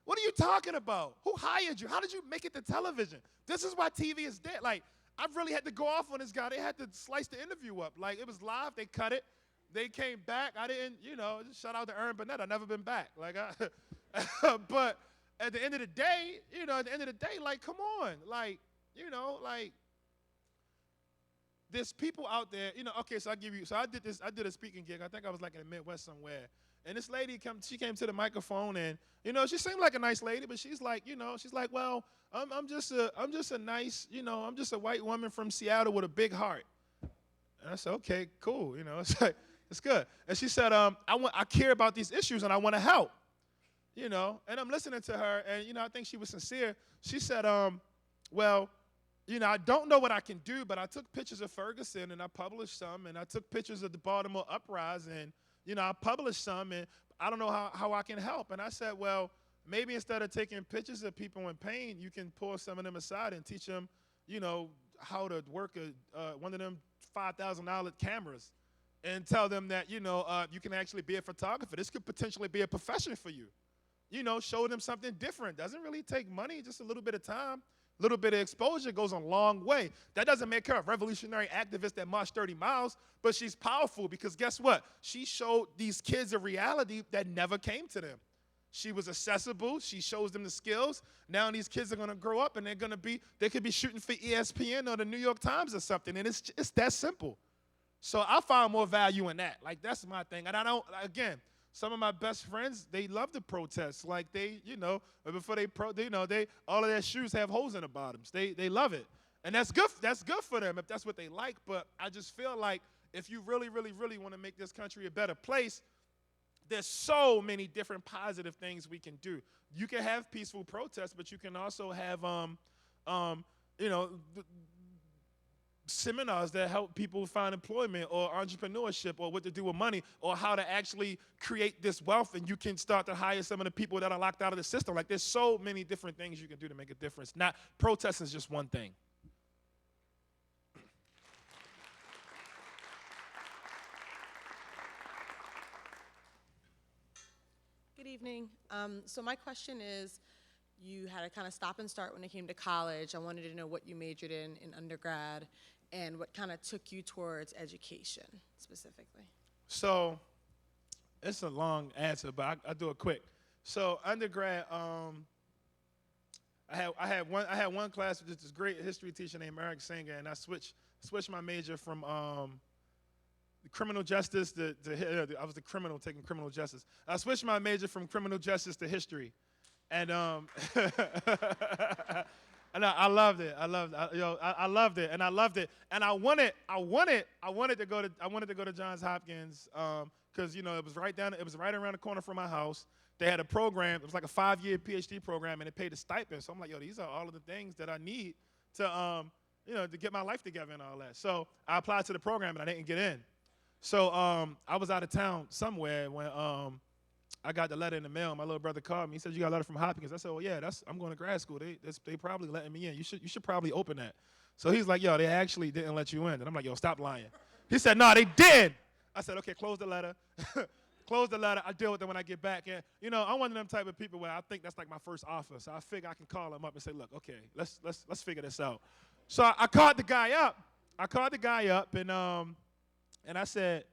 Speaker 4: What are you talking about? Who hired you? How did you make it to television? This is why TV is dead. Like, I really had to go off on this guy. They had to slice the interview up. Like, it was live. They cut it. They came back. I didn't, just shout out to Aaron Burnett. I've never been back. Like, but at the end of the day, like, come on. Like, there's people out there, okay, so I did a speaking gig. I think I was like in the Midwest somewhere. And this lady she came to the microphone, and, she seemed like a nice lady, but she's like, well, I'm just a nice, I'm just a white woman from Seattle with a big heart. And I said, okay, cool, it's like, it's good. And she said, I care about these issues and I want to help, and I'm listening to her, and, I think she was sincere. She said, well, I don't know what I can do, but I took pictures of Ferguson and I published some, and I took pictures of the Baltimore uprising, and, I published some, and I don't know how I can help. And I said, well, maybe instead of taking pictures of people in pain, you can pull some of them aside and teach them, how to work one of them $5,000 cameras, and tell them that, you can actually be a photographer. This could potentially be a profession for you. Show them something different. Doesn't really take money, just a little bit of time. A little bit of exposure goes a long way. That doesn't make her a revolutionary activist that marched 30 miles, but she's powerful because guess what? She showed these kids a reality that never came to them. She was accessible. She shows them the skills. Now these kids are going to grow up, and they could be shooting for ESPN or the New York Times or something, and it's that simple. So I find more value in that. Like, that's my thing. And I don't, again, some of my best friends, they love to protest. Like, they, before they all of their shoes have holes in the bottoms. They love it. And that's good for them if that's what they like. But I just feel like if you really, really, really want to make this country a better place, there's so many different positive things we can do. You can have peaceful protests, but you can also have, seminars that help people find employment or entrepreneurship or what to do with money or how to actually create this wealth, and you can start to hire some of the people that are locked out of the system. Like, there's so many different things you can do to make a difference. Not protesting is just one thing.
Speaker 7: Good evening. So my question is, you had a kind of stop and start when it came to college. I wanted to know what you majored in undergrad and what kind of took you towards education specifically.
Speaker 4: So it's a long answer, but I'll do it quick. So undergrad, I had one class with this great history teacher named Eric Singer, and I switched my major from criminal justice I was the criminal taking criminal justice. I switched my major from criminal justice to history. And and I loved it. I loved it, and I loved it. And I wanted to go to Johns Hopkins because it was right around the corner from my house. They had a program. It was like a 5-year PhD program, and it paid a stipend. So I'm like, these are all of the things that I need to to get my life together and all that. So I applied to the program, and I didn't get in. So I was out of town somewhere when I got the letter in the mail. My little brother called me. He said, "You got a letter from Hopkins." I said, "Well, yeah, I'm going to grad school. They probably letting me in. You should probably open that." So he's like, "Yo, they actually didn't let you in." And I'm like, "Yo, stop lying." He said, "No, they did." I said, "Okay, close the letter." Close the letter. I'll deal with them when I get back. And I'm one of them type of people where I think that's like my first offer. So I figure I can call them up and say, "Look, okay, let's figure this out." So I called the guy up. And I said,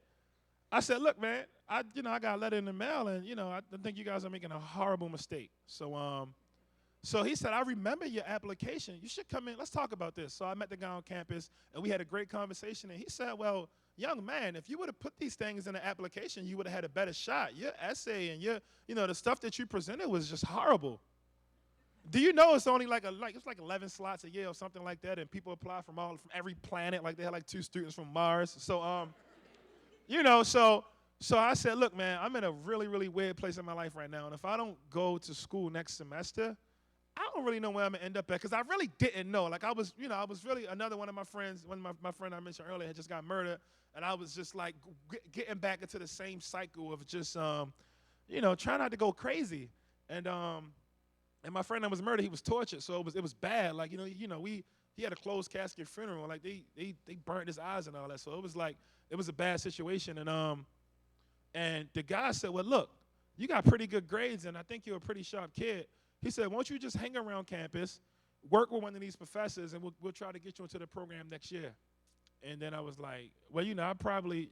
Speaker 4: I said, look, man, I got a letter in the mail, and, I think you guys are making a horrible mistake. So he said, I remember your application. You should come in. Let's talk about this. So I met the guy on campus, and we had a great conversation. And he said, well, young man, if you would have put these things in the application, you would have had a better shot. Your essay and the stuff that you presented was just horrible. Do you know it's only it's like 11 slots a year or something like that, and people apply from every planet. Like they had like 2 students from Mars. So so I said, look, man, I'm in a really, really weird place in my life right now, and if I don't go to school next semester, I don't really know where I'm gonna end up at, because I really didn't know. Like I was really, another one of my friends, my friend I mentioned earlier had just got murdered, and I was just like getting back into the same cycle of just trying not to go crazy. And my friend that was murdered, he was tortured, so it was bad. Like he had a closed casket funeral. Like they burnt his eyes and all that. So it was a bad situation. And the guy said, well, look, you got pretty good grades, and I think you're a pretty sharp kid. He said, why don't you just hang around campus, work with one of these professors, and we'll try to get you into the program next year. And then I was like, well, I probably,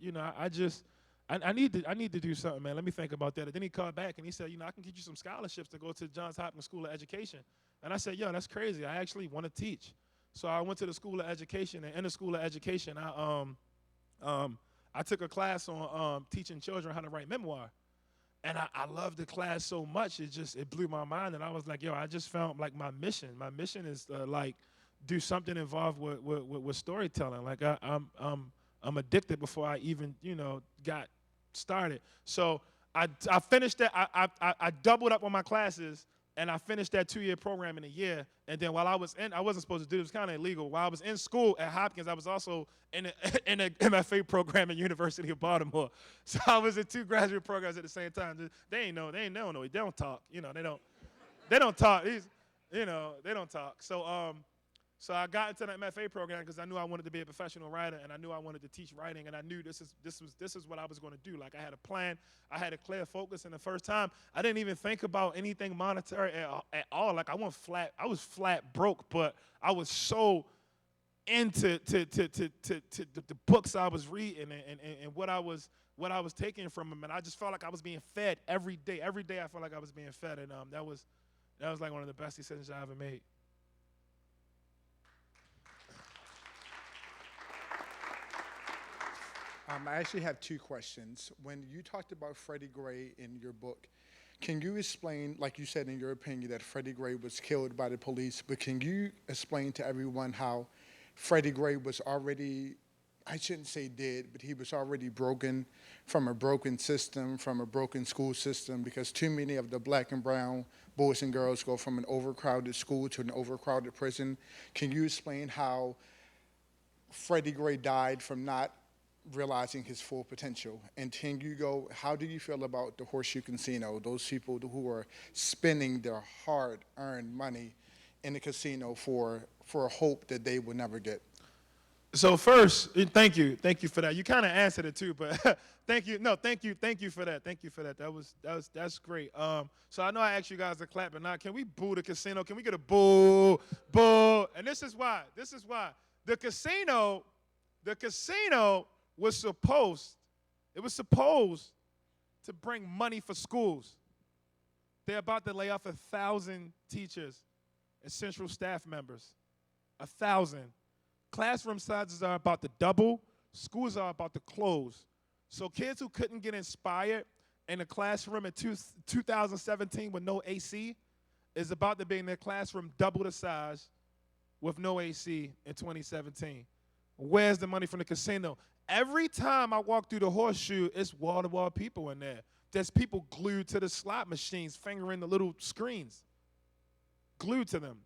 Speaker 4: I need to do something, man. Let me think about that. And then he called back and he said, I can get you some scholarships to go to Johns Hopkins School of Education. And I said, yo, that's crazy. I actually want to teach. So I went to the School of Education, and in the School of Education, I took a class on teaching children how to write memoir. And I loved the class so much, it blew my mind. And I was like, yo, I just found like my mission. My mission is do something involved with storytelling. Like I'm addicted before I even got started. So I finished that. I doubled up on my classes, and I finished that 2-year program in a year. And then while I wasn't supposed to do it, it was kind of illegal. While I was in school at Hopkins, I was also in a MFA program at University of Baltimore. So I was in 2 graduate programs at the same time. They don't know. They don't talk. They don't talk. They don't talk. So I got into the MFA program because I knew I wanted to be a professional writer, and I knew I wanted to teach writing, and I knew this is what I was going to do. Like I had a plan, I had a clear focus, and the first time I didn't even think about anything monetary at all. Like I was flat broke, but I was so into the books I was reading and what I was taking from them, and I just felt like I was being fed every day. Every day I felt like I was being fed, and that was like one of the best decisions I ever made.
Speaker 8: I actually have 2 questions. When you talked about Freddie Gray in your book, can you explain, like you said in your opinion, that Freddie Gray was killed by the police, but can you explain to everyone how Freddie Gray was already, I shouldn't say dead, but he was already broken from a broken system, from a broken school system, because too many of the black and brown boys and girls go from an overcrowded school to an overcrowded prison. Can you explain how Freddie Gray died from not realizing his full potential? And how do you feel about the Horseshoe Casino, those people who are spending their hard-earned money in the casino for a hope that they will never get?
Speaker 4: So first, thank you for that. You kind of answered it too, but thank you for that. That's great. So I know I asked you guys to clap, but now can we boo the casino? Can we get a boo, boo? And this is why. The casino was supposed to bring money for schools. They're about to lay off 1,000 teachers and central staff members. 1,000. Classroom sizes are about to double. Schools are about to close. So kids who couldn't get inspired in a classroom in 2017 with no AC is about to be in their classroom double the size with no AC in 2017. Where's the money from the casino? Every time I walk through the Horseshoe, it's wall-to-wall people in there. There's people glued to the slot machines, fingering the little screens, glued to them.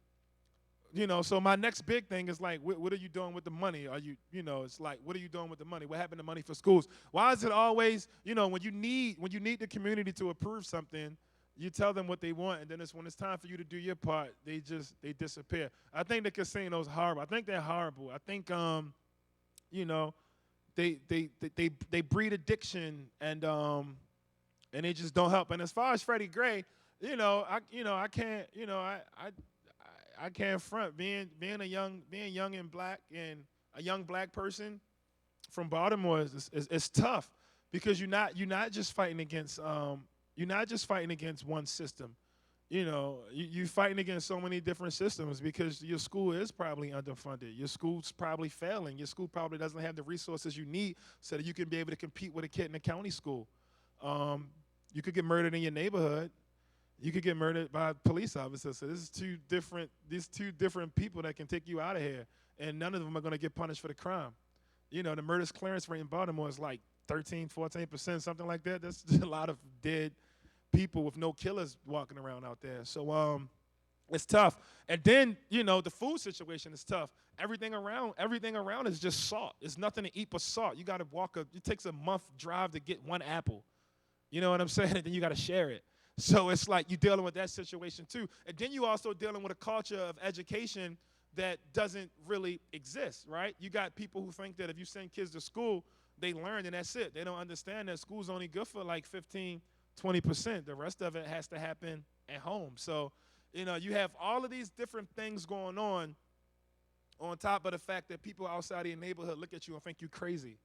Speaker 4: So my next big thing is like, what are you doing with the money? It's like, what are you doing with the money? What happened to money for schools? Why is it always, when you need the community to approve something, you tell them what they want, and then when it's time for you to do your part, they disappear. I think the casino's horrible. I think they're horrible. I think, they breed addiction, and they just don't help. And as far as Freddie Gray, I can't front being young and black, and a young black person from Baltimore is tough, because you're not just fighting against one system. You're fighting against so many different systems because your school is probably underfunded. Your school's probably failing. Your school probably doesn't have the resources you need so that you can be able to compete with a kid in a county school. You could get murdered in your neighborhood. You could get murdered by a police officer. So these two different people that can take you out of here, and none of them are going to get punished for the crime. The murder clearance rate in Baltimore is like 13, 14%, something like that. That's a lot of dead people with no killers walking around out there. So it's tough. And then, the food situation is tough. Everything around is just salt. There's nothing to eat but salt. You got to it takes a month drive to get one apple. You know what I'm saying? And then you got to share it. So it's like you're dealing with that situation too. And then you also dealing with a culture of education that doesn't really exist, right? You got people who think that if you send kids to school, they learn and that's it. They don't understand that school's only good for like 15, 20%. The rest of it has to happen at home. So, you have all of these different things going on top of the fact that people outside of your neighborhood look at you and think you crazy.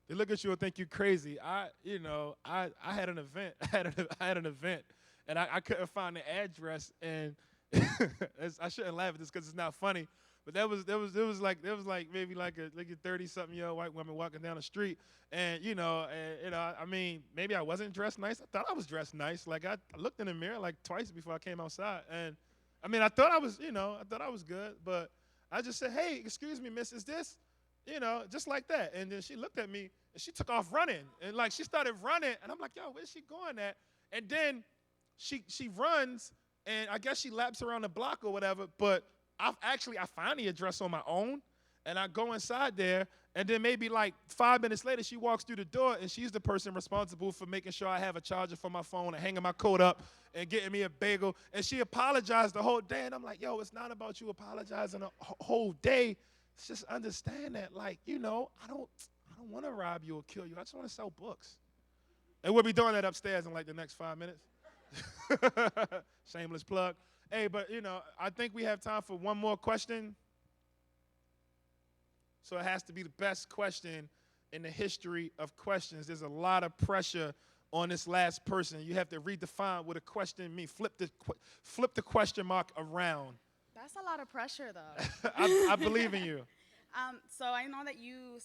Speaker 4: They look at you and think you're crazy. I had an event. I had an event, and I couldn't find the address. And I shouldn't laugh at this because it's not funny. But there was like maybe like a 30-something-year-old white woman walking down the street, and I mean, maybe I wasn't dressed nice. I thought I was dressed nice. Like I looked in the mirror like twice before I came outside, and I mean, I thought I was good, but I just said, "Hey, excuse me, miss, is this?" Just like that. And then she looked at me and she took off running. And like she started running and I'm like, yo, where's she going at? And then she runs and I guess she laps around the block or whatever. But I find the address on my own and I go inside there. And then maybe like 5 minutes later, she walks through the door and she's the person responsible for making sure I have a charger for my phone and hanging my coat up and getting me a bagel. And she apologized the whole day. And I'm like, yo, it's not about you apologizing the whole day. It's just understand that, like, I don't want to rob you or kill you. I just want to sell books. And we'll be doing that upstairs in like the next 5 minutes. Shameless plug. Hey, but, I think we have time for one more question. So it has to be the best question in the history of questions. There's a lot of pressure on this last person. You have to redefine what a question means. Flip the question mark around.
Speaker 9: That's a lot of pressure, though.
Speaker 4: I believe in you.
Speaker 9: So I know that you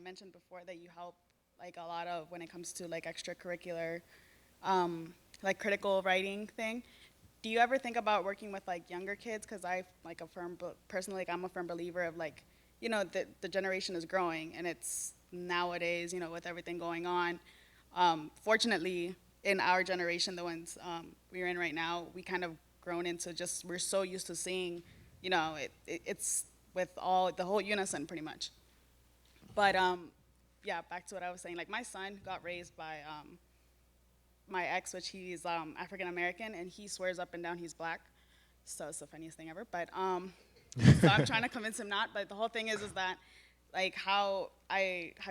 Speaker 9: mentioned before that you help like a lot of when it comes to like extracurricular, like critical writing thing. Do you ever think about working with like younger kids? Because personally, I'm a firm believer of like, the generation is growing and it's nowadays, with everything going on. Fortunately, in our generation, the ones we're in right now, we kind of grown into we're so used to seeing, it's with all the whole unison pretty much. But back to what I was saying, like my son got raised by my ex, which he's African American, and he swears up and down he's black. So it's the funniest thing ever. But so I'm trying to convince him not. But the whole thing is that like have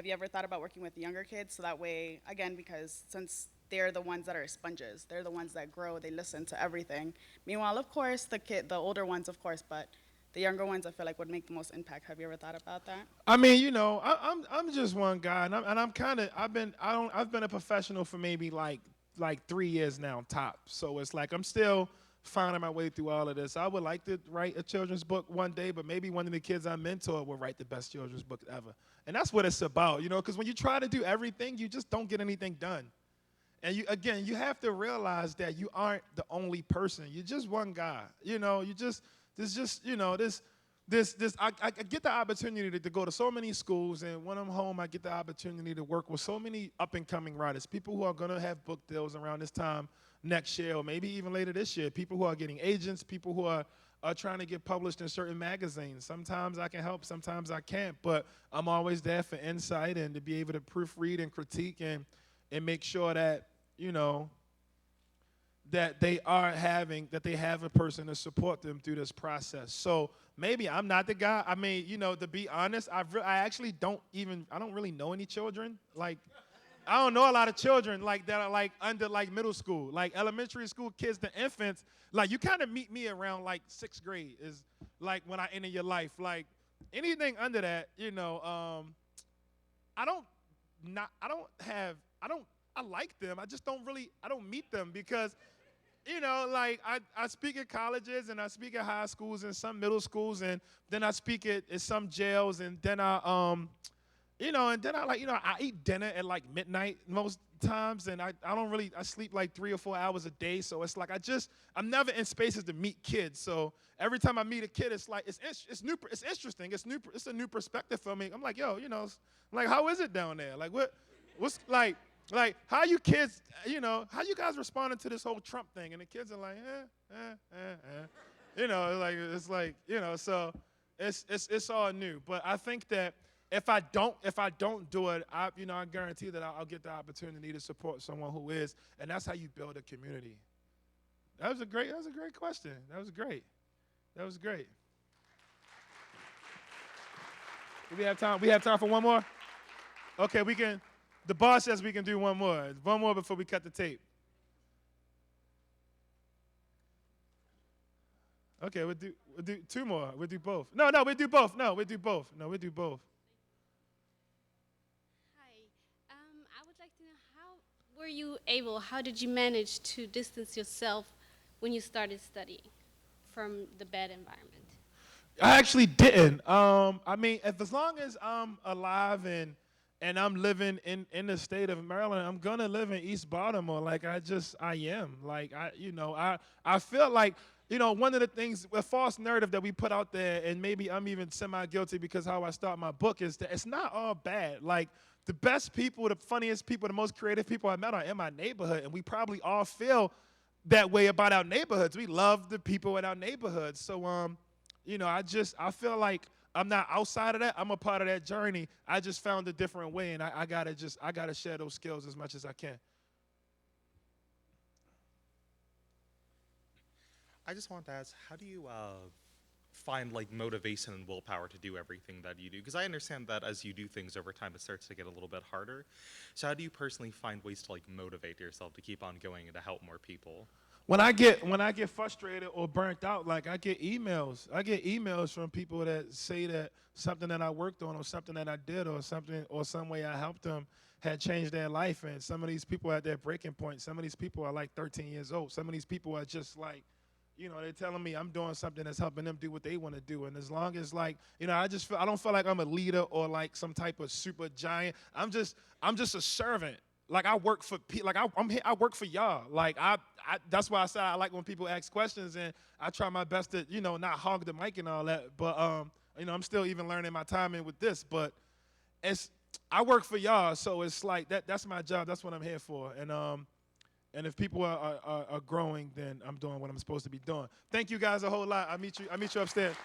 Speaker 9: you ever thought about working with younger kids? So that way, again, because since they're the ones that are sponges. They're the ones that grow. They listen to everything. Meanwhile, of course, the older ones, of course, but the younger ones, I feel like would make the most impact. Have you ever thought about that?
Speaker 4: I mean, I'm just one guy, and I've been a professional for maybe like 3 years now, top. So it's like I'm still finding my way through all of this. I would like to write a children's book one day, but maybe one of the kids I mentor will write the best children's book ever. And that's what it's about, because when you try to do everything, you just don't get anything done. And you have to realize that you aren't the only person. You're just one guy. I get the opportunity to go to so many schools, and when I'm home, I get the opportunity to work with so many up-and-coming writers, people who are going to have book deals around this time next year, or maybe even later this year, people who are getting agents, people who are trying to get published in certain magazines. Sometimes I can help, sometimes I can't, but I'm always there for insight and to be able to proofread and critique and make sure that, that they have a person to support them through this process. So maybe I'm not the guy. I mean, to be honest, I actually don't really know any children. Like, I don't know a lot of children like that are like under like middle school, like elementary school kids, the infants. Like, you kind of meet me around like 6th grade is like when I enter your life. Like anything under that, I don't I like them. I just I don't meet them because, like I speak at colleges and I speak at high schools and some middle schools and then I speak at some jails and then I eat dinner at like midnight most times and I sleep like 3 or 4 hours a day. So it's like I'm never in spaces to meet kids. So every time I meet a kid, it's like, it's new, it's interesting. It's a new perspective for me. I'm like, yo, like, how is it down there? Like what's like, how you kids, how you guys responding to this whole Trump thing? And the kids are like, so it's all new. But I think that if I don't do it, I guarantee that I'll get the opportunity to support someone who is, and that's how you build a community. That was a great question. That was great. Do we have time? We have time for one more? Okay, we can. The boss says we can do one more. One more before we cut the tape. Okay, we'll do 2 more. We'll do both. No, we'll do both. We'll do both.
Speaker 10: Hi. I would like to know how did you manage to distance yourself when you started studying from the bad environment?
Speaker 4: I actually didn't. I mean, as long as I'm alive and I'm living in the state of Maryland, I'm gonna live in East Baltimore. Like I am. Like I feel like, one of the things, a false narrative that we put out there, and maybe I'm even semi-guilty because how I start my book, is that it's not all bad. Like the best people, the funniest people, the most creative people I met are in my neighborhood, and we probably all feel that way about our neighborhoods. We love the people in our neighborhoods. So I feel like I'm not outside of that. I'm a part of that journey. I just found a different way, and I gotta share those skills as much as I can.
Speaker 11: I just want to ask, how do you find like motivation and willpower to do everything that you do? Because I understand that as you do things over time, it starts to get a little bit harder. So how do you personally find ways to like motivate yourself to keep on going and to help more people?
Speaker 4: When I get frustrated or burnt out, like I get emails from people that say that something that I worked on or something that I did or some way I helped them had changed their life. And some of these people are at their breaking point. Some of these people are like 13 years old. Some of these people are just like, they're telling me I'm doing something that's helping them do what they want to do. And as long as I don't feel like I'm a leader or like some type of super giant. I'm just a servant. Like I work for I work for y'all. Like that's why I said I like when people ask questions, and I try my best to not hog the mic and all that. But I'm still even learning my timing with this. But I work for y'all, so it's like that's my job. That's what I'm here for. And if people are growing, then I'm doing what I'm supposed to be doing. Thank you guys a whole lot. I meet you upstairs.